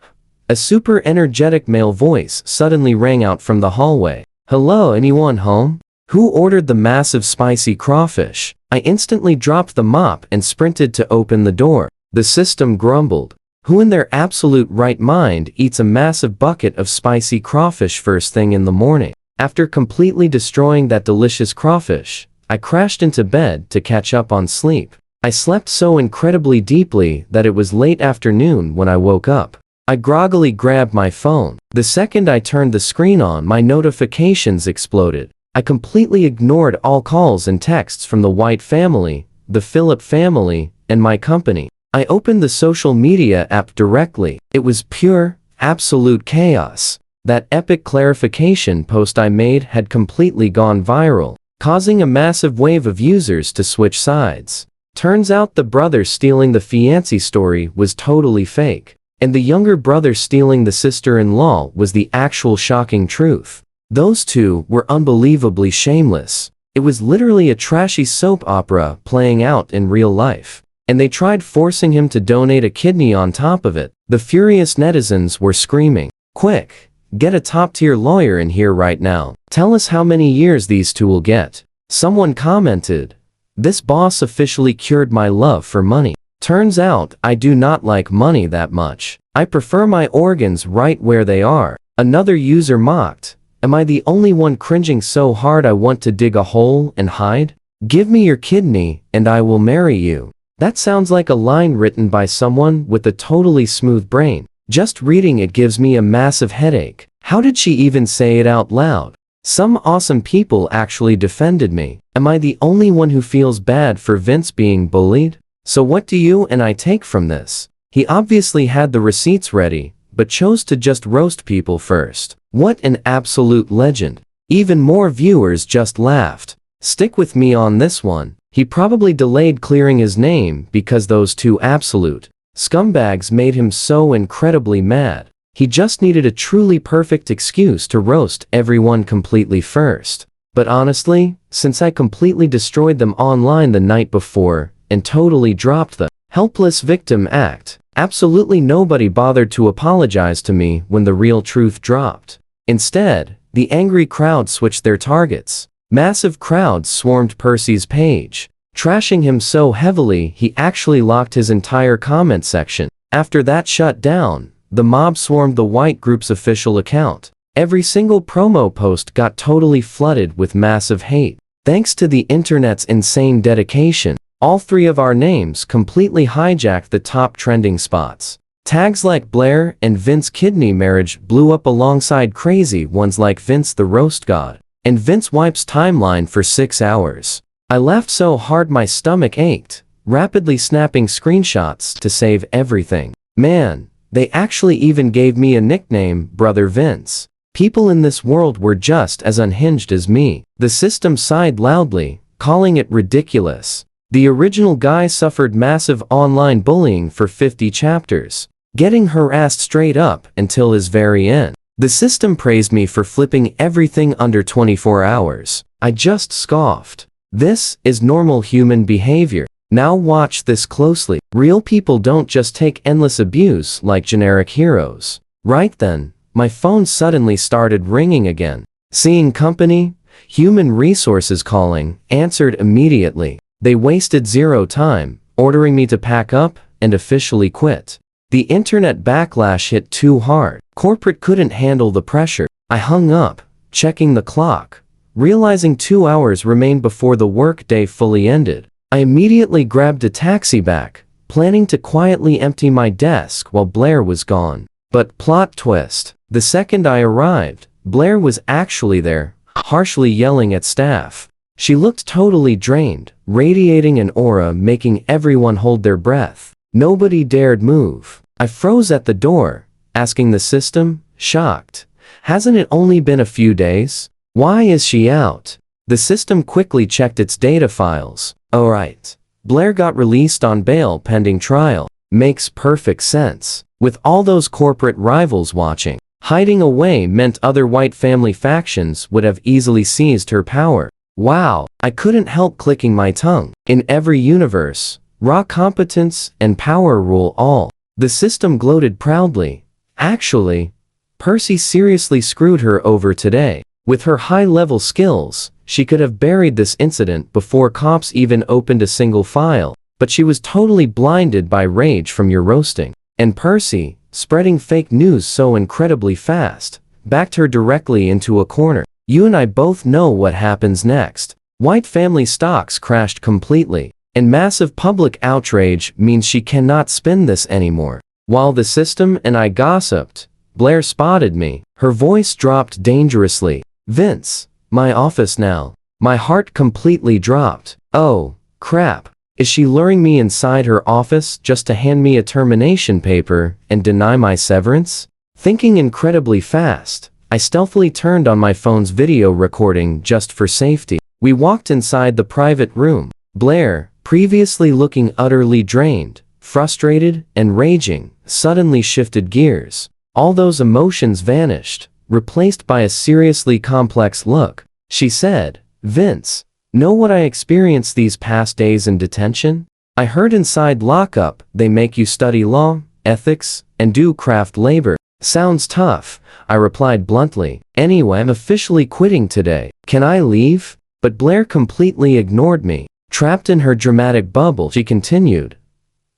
a super energetic male voice suddenly rang out from the hallway. Hello, anyone home? Who ordered the massive spicy crawfish? I instantly dropped the mop and sprinted to open the door. The system grumbled. Who in their absolute right mind eats a massive bucket of spicy crawfish first thing in the morning? After completely destroying that delicious crawfish, I crashed into bed to catch up on sleep. I slept so incredibly deeply that it was late afternoon when I woke up. I groggily grabbed my phone. The second I turned the screen on, my notifications exploded. I completely ignored all calls and texts from the White family, the Phillip family, and my company. I opened the social media app directly. It was pure, absolute chaos. That epic clarification post I made had completely gone viral, causing a massive wave of users to switch sides. Turns out the brother stealing the fiancé story was totally fake, and the younger brother stealing the sister-in-law was the actual shocking truth. Those two were unbelievably shameless. It was literally a trashy soap opera playing out in real life. And they tried forcing him to donate a kidney on top of it. The furious netizens were screaming, "Quick, get a top-tier lawyer in here right now. Tell us how many years these two will get." Someone commented, "This boss officially cured my love for money." Turns out, I do not like money that much. I prefer my organs right where they are. Another user mocked, "Am I the only one cringing so hard I want to dig a hole and hide? Give me your kidney, and I will marry you." That sounds like a line written by someone with a totally smooth brain. Just reading it gives me a massive headache. How did she even say it out loud? Some awesome people actually defended me. Am I the only one who feels bad for Vince being bullied? So what do you and I take from this? He obviously had the receipts ready, but chose to just roast people first. What an absolute legend. Even more viewers just laughed. Stick with me on this one. He probably delayed clearing his name because those two absolute scumbags made him so incredibly mad. He just needed a truly perfect excuse to roast everyone completely first. But honestly, since I completely destroyed them online the night before and totally dropped the helpless victim act, absolutely nobody bothered to apologize to me when the real truth dropped. Instead, the angry crowd switched their targets. Massive crowds swarmed Percy's page, trashing him so heavily he actually locked his entire comment section. After that shut down, the mob swarmed the White Group's official account. Every single promo post got totally flooded with massive hate. Thanks to the internet's insane dedication, all three of our names completely hijacked the top trending spots. Tags like Blair and Vince kidney marriage blew up alongside crazy ones like Vince the roast god and Vince wipes timeline for 6 hours. I laughed so hard my stomach ached, rapidly snapping screenshots to save everything. Man, they actually even gave me a nickname, Brother Vince. People in this world were just as unhinged as me. The system sighed loudly, calling it ridiculous. The original guy suffered massive online bullying for 50 chapters, getting harassed straight up until his very end. The system praised me for flipping everything under 24 hours. I just scoffed. This is normal human behavior. Now watch this closely. Real people don't just take endless abuse like generic heroes. Right then, my phone suddenly started ringing again. Seeing company, human resources calling, answered immediately. They wasted zero time, ordering me to pack up and officially quit. The internet backlash hit too hard. Corporate couldn't handle the pressure. I hung up, checking the clock, realizing 2 hours remained before the workday fully ended. I immediately grabbed a taxi back, planning to quietly empty my desk while Blair was gone. But plot twist, the second I arrived, Blair was actually there, harshly yelling at staff. She looked totally drained, radiating an aura making everyone hold their breath. Nobody dared move. I froze at the door, asking the system, shocked. Hasn't it only been a few days? Why is she out? The system quickly checked its data files. Alright. Blair got released on bail pending trial. Makes perfect sense. With all those corporate rivals watching, hiding away meant other white family factions would have easily seized her power. Wow, I couldn't help clicking my tongue. In every universe, raw competence and power rule all. The system gloated proudly. Actually, Percy seriously screwed her over today. With her high-level skills, she could have buried this incident before cops even opened a single file, but she was totally blinded by rage from your roasting. And Percy, spreading fake news so incredibly fast, backed her directly into a corner. You and I both know what happens next. White family stocks crashed completely, and massive public outrage means she cannot spin this anymore. While the system and I gossiped, Blair spotted me. Her voice dropped dangerously. Vince, my office now. My heart completely dropped. Oh, crap. Is she luring me inside her office just to hand me a termination paper and deny my severance? Thinking incredibly fast, I stealthily turned on my phone's video recording just for safety. We walked inside the private room. Blair, previously looking utterly drained, frustrated, and raging, suddenly shifted gears. All those emotions vanished, replaced by a seriously complex look. She said, Vince, know what I experienced these past days in detention? I heard inside lockup they make you study law, ethics, and do craft labor. Sounds tough, I replied bluntly. Anyway, I'm officially quitting today. Can I leave? But Blair completely ignored me. Trapped in her dramatic bubble, she continued.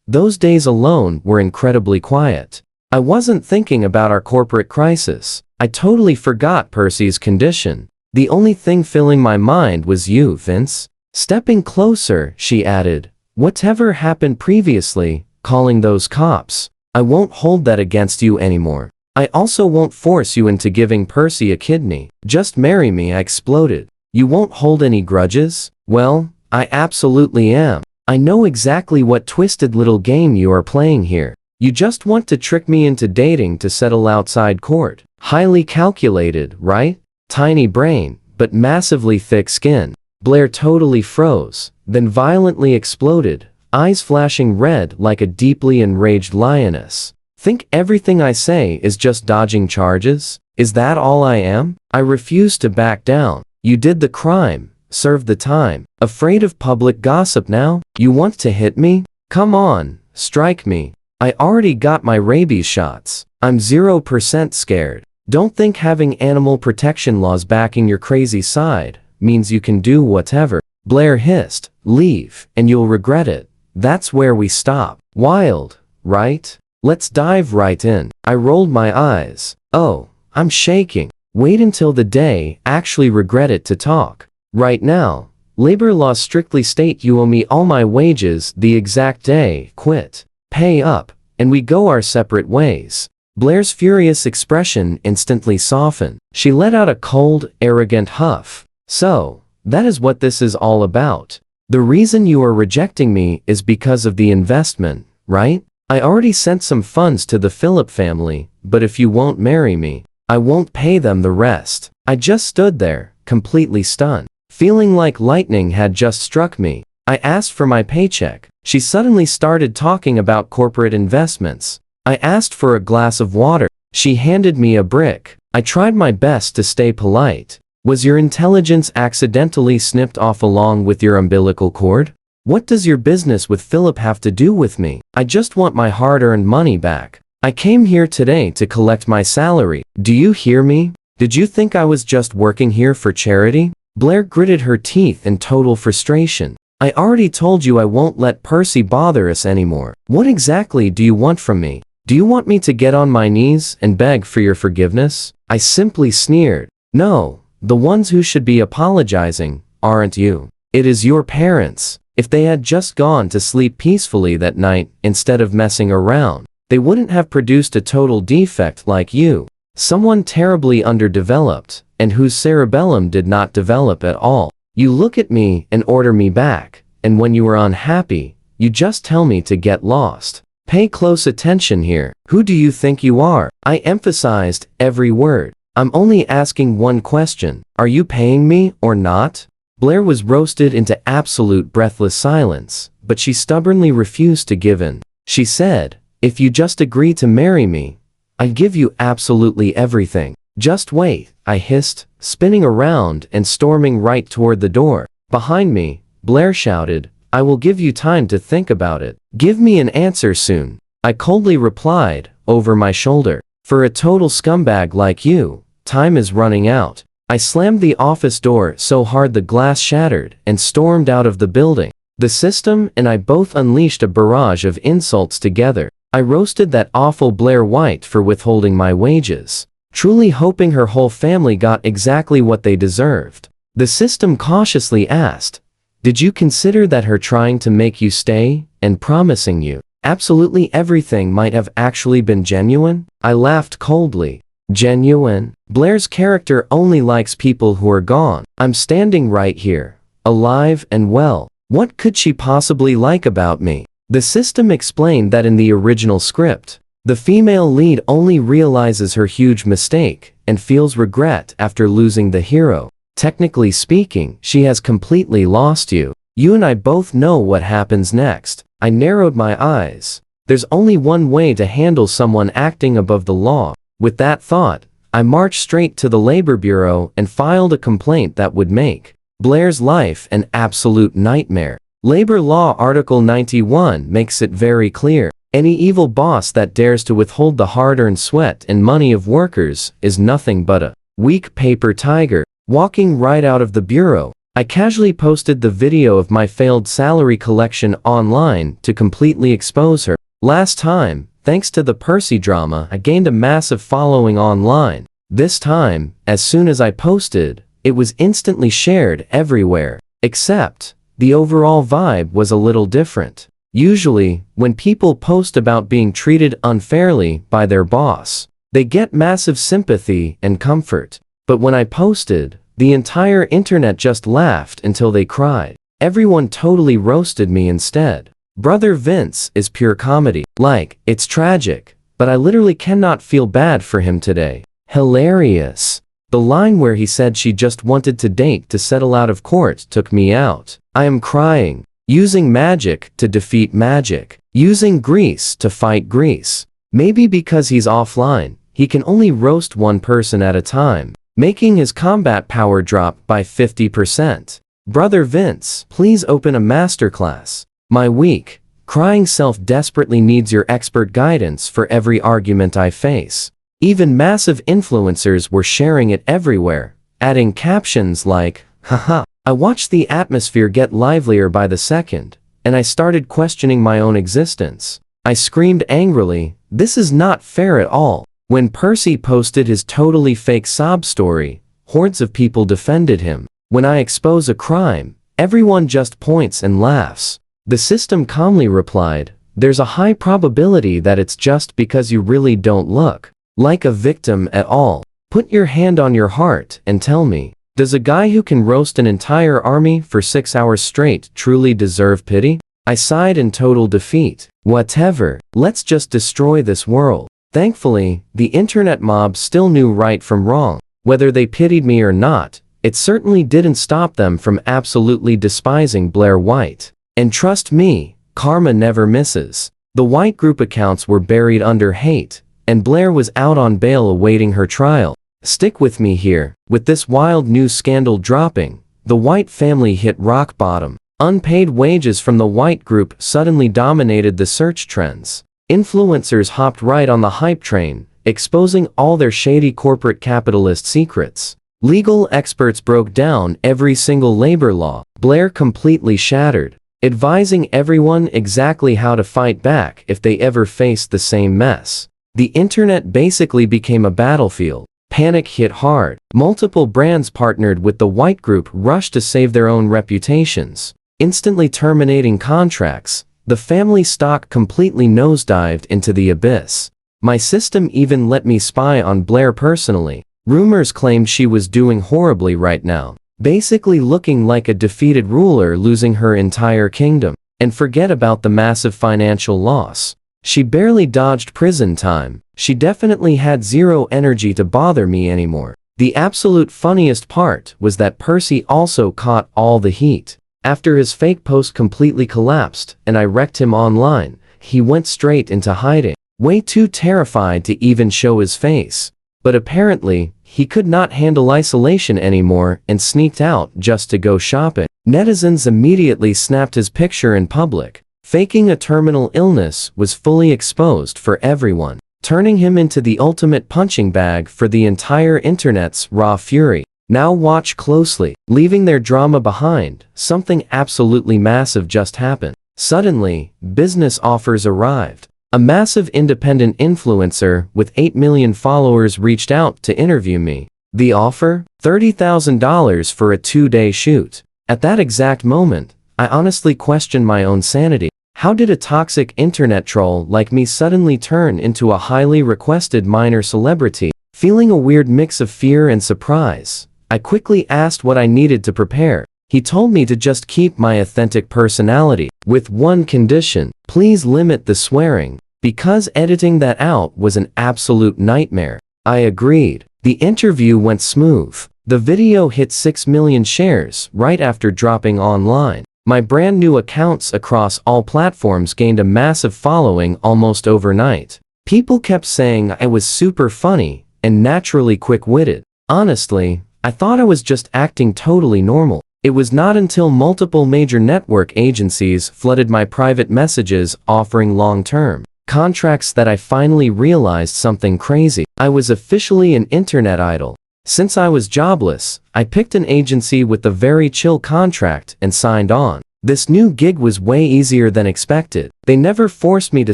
Those days alone were incredibly quiet. I wasn't thinking about our corporate crisis. I totally forgot Percy's condition. The only thing filling my mind was you, Vince. Stepping closer, she added, whatever happened previously, calling those cops, I won't hold that against you anymore. I also won't force you into giving Percy a kidney. Just marry me, I exploded. You won't hold any grudges? Well, I absolutely am. I know exactly what twisted little game you are playing here. You just want to trick me into dating to settle outside court. Highly calculated, right? Tiny brain, but massively thick skin. Blair totally froze, then violently exploded, eyes flashing red like a deeply enraged lioness. Think everything I say is just dodging charges? Is that all I am? I refuse to back down. You did the crime, served the time. Afraid of public gossip now? You want to hit me? Come on, strike me. I already got my rabies shots. I'm 0% scared. Don't think having animal protection laws backing your crazy side means you can do whatever. Blair hissed, leave, and you'll regret it. That's where we stop. Wild, right? Let's dive right in. I rolled my eyes. Oh, I'm shaking. Wait until the day actually regret it to talk. Right now, labor laws strictly state you owe me all my wages the exact day, quit, pay up, and we go our separate ways. Blair's furious expression instantly softened. She let out a cold, arrogant huff. So, that is what this is all about. The reason you are rejecting me is because of the investment, right? I already sent some funds to the Phillip family, but if you won't marry me, I won't pay them the rest. I just stood there, completely stunned, feeling like lightning had just struck me. I asked for my paycheck. She suddenly started talking about corporate investments. I asked for a glass of water. She handed me a brick. I tried my best to stay polite. Was your intelligence accidentally snipped off along with your umbilical cord? What does your business with Philip have to do with me? I just want my hard-earned money back. I came here today to collect my salary. Do you hear me? Did you think I was just working here for charity? Blair gritted her teeth in total frustration. I already told you I won't let Percy bother us anymore. What exactly do you want from me? Do you want me to get on my knees and beg for your forgiveness? I simply sneered. No, the ones who should be apologizing aren't you. It is your parents. If they had just gone to sleep peacefully that night instead of messing around, they wouldn't have produced a total defect like you. Someone terribly underdeveloped, and whose cerebellum did not develop at all. You look at me and order me back, and when you are unhappy, you just tell me to get lost. Pay close attention here. Who do you think you are? I emphasized every word. I'm only asking one question. Are you paying me or not? Blair was roasted into absolute breathless silence, but she stubbornly refused to give in. She said, if you just agree to marry me, I give you absolutely everything. Just wait, I hissed, spinning around and storming right toward the door. Behind me, Blair shouted, I will give you time to think about it. Give me an answer soon. I coldly replied, over my shoulder. For a total scumbag like you, time is running out. I slammed the office door so hard the glass shattered and stormed out of the building. The system and I both unleashed a barrage of insults together. I roasted that awful Blair White for withholding my wages, truly hoping her whole family got exactly what they deserved. The system cautiously asked, did you consider that her trying to make you stay and promising you absolutely everything might have actually been genuine? I laughed coldly. Genuine? Blair's character only likes people who are gone. I'm standing right here, alive and well. What could she possibly like about me? The system explained that in the original script, the female lead only realizes her huge mistake and feels regret after losing the hero. Technically speaking, she has completely lost you. You and I both know what happens next. I narrowed my eyes. There's only one way to handle someone acting above the law. With that thought, I marched straight to the Labor Bureau and filed a complaint that would make Blair's life an absolute nightmare. Labor Law Article 91 makes it very clear. Any evil boss that dares to withhold the hard-earned sweat and money of workers is nothing but a weak paper tiger. Walking right out of the bureau, I casually posted the video of my failed salary collection online to completely expose her. Last time, thanks to the Percy drama, I gained a massive following online. This time, as soon as I posted, it was instantly shared everywhere. Except, the overall vibe was a little different. Usually, when people post about being treated unfairly by their boss, they get massive sympathy and comfort. But when I posted, the entire internet just laughed until they cried. Everyone totally roasted me instead. Brother Vince is pure comedy. Like, it's tragic, but I literally cannot feel bad for him today. Hilarious. The line where he said she just wanted to date to settle out of court took me out. I am crying. Using magic to defeat magic. Using Greece to fight Greece. Maybe because he's offline, he can only roast one person at a time, making his combat power drop by 50%. Brother Vince, please open a masterclass. My weak, crying self desperately needs your expert guidance for every argument I face. Even massive influencers were sharing it everywhere, adding captions like, haha. I watched the atmosphere get livelier by the second, and I started questioning my own existence. I screamed angrily, this is not fair at all. When Percy posted his totally fake sob story, hordes of people defended him. When I expose a crime, everyone just points and laughs. The system calmly replied, there's a high probability that it's just because you really don't look like a victim at all. Put your hand on your heart and tell me, does a guy who can roast an entire army for 6 hours straight truly deserve pity? I sighed in total defeat. Whatever, let's just destroy this world. Thankfully, the internet mob still knew right from wrong. Whether they pitied me or not, it certainly didn't stop them from absolutely despising Blair White. And trust me, karma never misses. The White group accounts were buried under hate, and Blair was out on bail awaiting her trial. Stick with me here. With this wild news scandal dropping, the White family hit rock bottom. Unpaid wages from the white group suddenly dominated the search trends. Influencers hopped right on the hype train, exposing all their shady corporate capitalist secrets. Legal experts broke down every single labor law. Blair completely shattered, advising everyone exactly how to fight back if they ever faced the same mess. The internet basically became a battlefield. Panic hit hard. Multiple brands partnered with the white group rushed to save their own reputations, instantly terminating contracts. The family stock completely nosedived into the abyss. My system even let me spy on Blair personally. Rumors claimed she was doing horribly right now, basically looking like a defeated ruler losing her entire kingdom. And forget about the massive financial loss. She barely dodged prison time. She definitely had zero energy to bother me anymore. The absolute funniest part was that Percy also caught all the heat. After his fake post completely collapsed and I wrecked him online, he went straight into hiding, way too terrified to even show his face. But apparently, he could not handle isolation anymore and sneaked out just to go shopping. Netizens immediately snapped his picture in public. Faking a terminal illness was fully exposed for everyone, turning him into the ultimate punching bag for the entire internet's raw fury. Now watch closely. Leaving their drama behind, something absolutely massive just happened. Suddenly, business offers arrived. A massive independent influencer with 8 million followers reached out to interview me. The offer? $30,000 for a 2-day shoot. At that exact moment, I honestly questioned my own sanity. How did a toxic internet troll like me suddenly turn into a highly requested minor celebrity? Feeling a weird mix of fear and surprise, I quickly asked what I needed to prepare. He told me to just keep my authentic personality, with one condition: please limit the swearing, because editing that out was an absolute nightmare. I agreed. The interview went smooth. The video hit 6 million shares right after dropping online. My brand new accounts across all platforms gained a massive following almost overnight. People kept saying I was super funny and naturally quick-witted. Honestly, I thought I was just acting totally normal. It was not until multiple major network agencies flooded my private messages offering long-term contracts that I finally realized something crazy. I was officially an internet idol. Since I was jobless, I picked an agency with a very chill contract and signed on. This new gig was way easier than expected. They never forced me to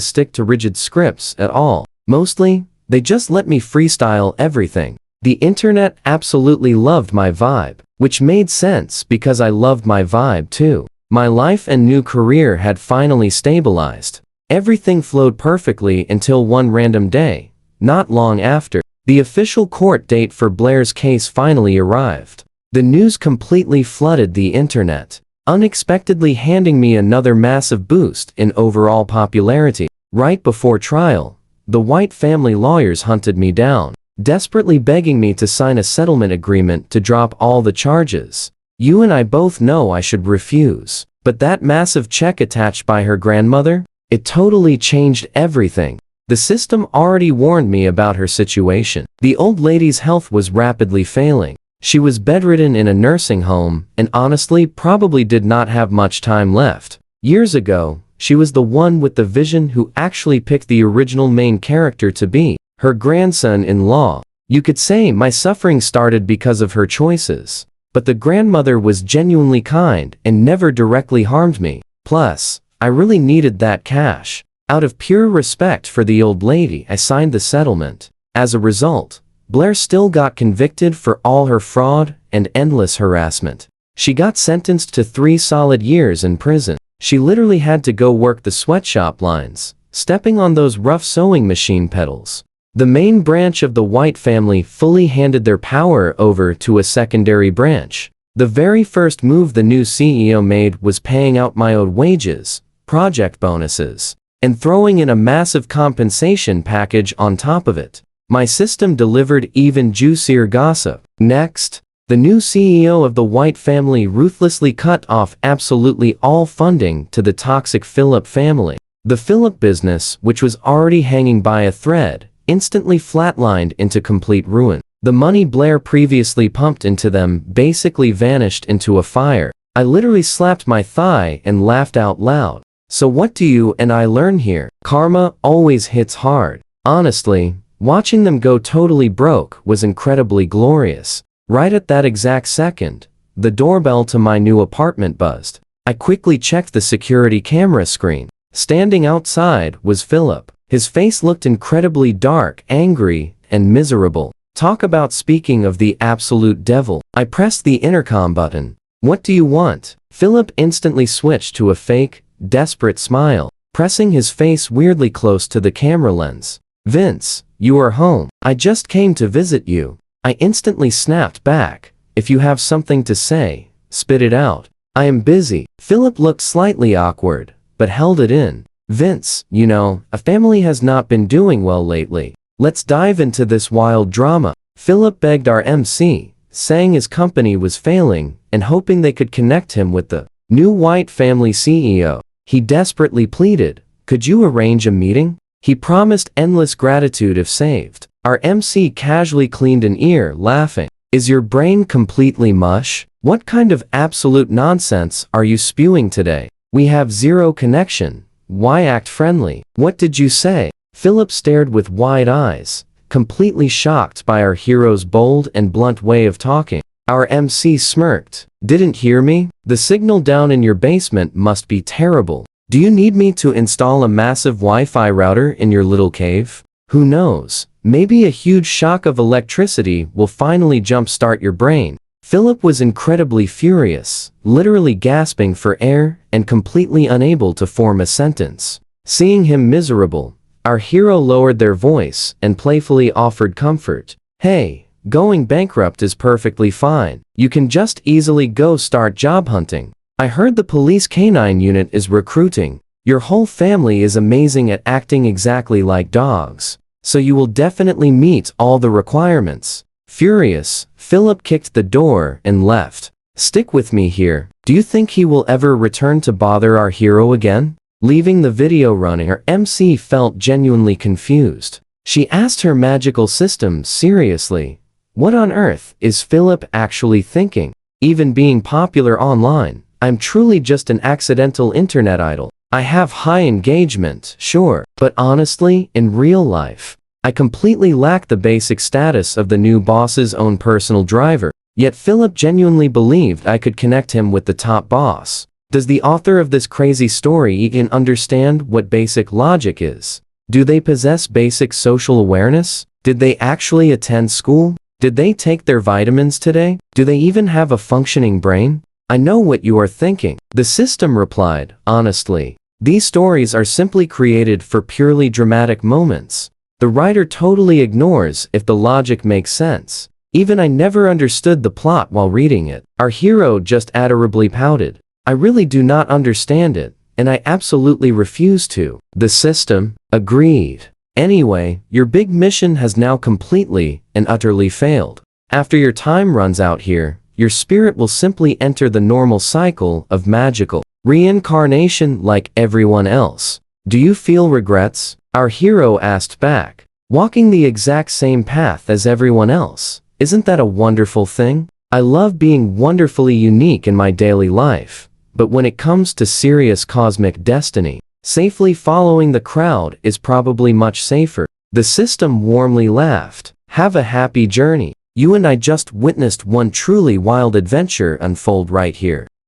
stick to rigid scripts at all. Mostly, they just let me freestyle everything. The internet absolutely loved my vibe, which made sense because I loved my vibe too. My life and new career had finally stabilized. Everything flowed perfectly until one random day, not long after. The official court date for Blair's case finally arrived. The news completely flooded the internet, unexpectedly handing me another massive boost in overall popularity. Right before trial, the white family lawyers hunted me down, desperately begging me to sign a settlement agreement to drop all the charges. You and I both know I should refuse, but that massive check attached by her grandmother, it totally changed everything. The system already warned me about her situation. The old lady's health was rapidly failing. She was bedridden in a nursing home and honestly probably did not have much time left. Years ago, she was the one with the vision who actually picked the original main character to be her grandson-in-law. You could say my suffering started because of her choices, but the grandmother was genuinely kind and never directly harmed me. Plus, I really needed that cash. Out of pure respect for the old lady, I signed the settlement. As a result, Blair still got convicted for all her fraud and endless harassment. She got sentenced to 3 solid years in prison. She literally had to go work the sweatshop lines, stepping on those rough sewing machine pedals. The main branch of the White family fully handed their power over to a secondary branch. The very first move the new CEO made was paying out my owed wages, project bonuses, and throwing in a massive compensation package on top of it. My system delivered even juicier gossip. Next, the new CEO of the White family ruthlessly cut off absolutely all funding to the toxic Phillip family. The Phillip business, which was already hanging by a thread, instantly flatlined into complete ruin. The money Blair previously pumped into them basically vanished into a fire. I literally slapped my thigh and laughed out loud. So what do you and I learn here? Karma always hits hard. Honestly, watching them go totally broke was incredibly glorious. Right at that exact second, the doorbell to my new apartment buzzed. I quickly checked the security camera screen. Standing outside was Philip. His face looked incredibly dark, angry, and miserable. Talk about speaking of the absolute devil. I pressed the intercom button. What do you want? Philip instantly switched to a fake, desperate smile, pressing his face weirdly close to the camera lens. Vince, you are home. I just came to visit you. I instantly snapped back. If you have something to say, spit it out. I am busy. Philip looked slightly awkward, but held it in. Vince, you know, a family has not been doing well lately. Let's dive into this wild drama. Philip begged our MC, saying his company was failing and hoping they could connect him with the new white family CEO. He desperately pleaded, could you arrange a meeting? He promised endless gratitude if saved. Our MC casually cleaned an ear, laughing. Is your brain completely mush? What kind of absolute nonsense are you spewing today? We have zero connection. Why act friendly? What did you say? Philip stared with wide eyes, completely shocked by our hero's bold and blunt way of talking. Our MC smirked. Didn't hear me? The signal down in your basement must be terrible. Do you need me to install a massive Wi-Fi router in your little cave? Who knows? Maybe a huge shock of electricity will finally jumpstart your brain. Philip was incredibly furious, literally gasping for air and completely unable to form a sentence. Seeing him miserable, our hero lowered their voice and playfully offered comfort. Hey, going bankrupt is perfectly fine. You can just easily go start job hunting. I heard the police canine unit is recruiting. Your whole family is amazing at acting exactly like dogs, so you will definitely meet all the requirements. Furious, Philip kicked the door and left. Stick with me here. Do you think he will ever return to bother our hero again? Leaving the video running, her MC felt genuinely confused. She asked her magical system seriously, what on earth is Philip actually thinking? Even being popular online, I'm truly just an accidental internet idol. I have high engagement, sure, but honestly, in real life, I completely lack the basic status of the new boss's own personal driver. Yet Philip genuinely believed I could connect him with the top boss. Does the author of this crazy story even understand what basic logic is? Do they possess basic social awareness? Did they actually attend school? Did they take their vitamins today? Do they even have a functioning brain? I know what you are thinking. The system replied, honestly, these stories are simply created for purely dramatic moments. The writer totally ignores if the logic makes sense. Even I never understood the plot while reading it. Our hero just adorably pouted. I really do not understand it, and I absolutely refuse to. The system agreed. Anyway, your big mission has now completely and utterly failed. After your time runs out here, your spirit will simply enter the normal cycle of magical reincarnation like everyone else. Do you feel regrets? Our hero asked back. Walking the exact same path as everyone else. Isn't that a wonderful thing? I love being wonderfully unique in my daily life. But when it comes to serious cosmic destiny, safely following the crowd is probably much safer. The system warmly laughed. Have a happy journey. You and I just witnessed one truly wild adventure unfold right here.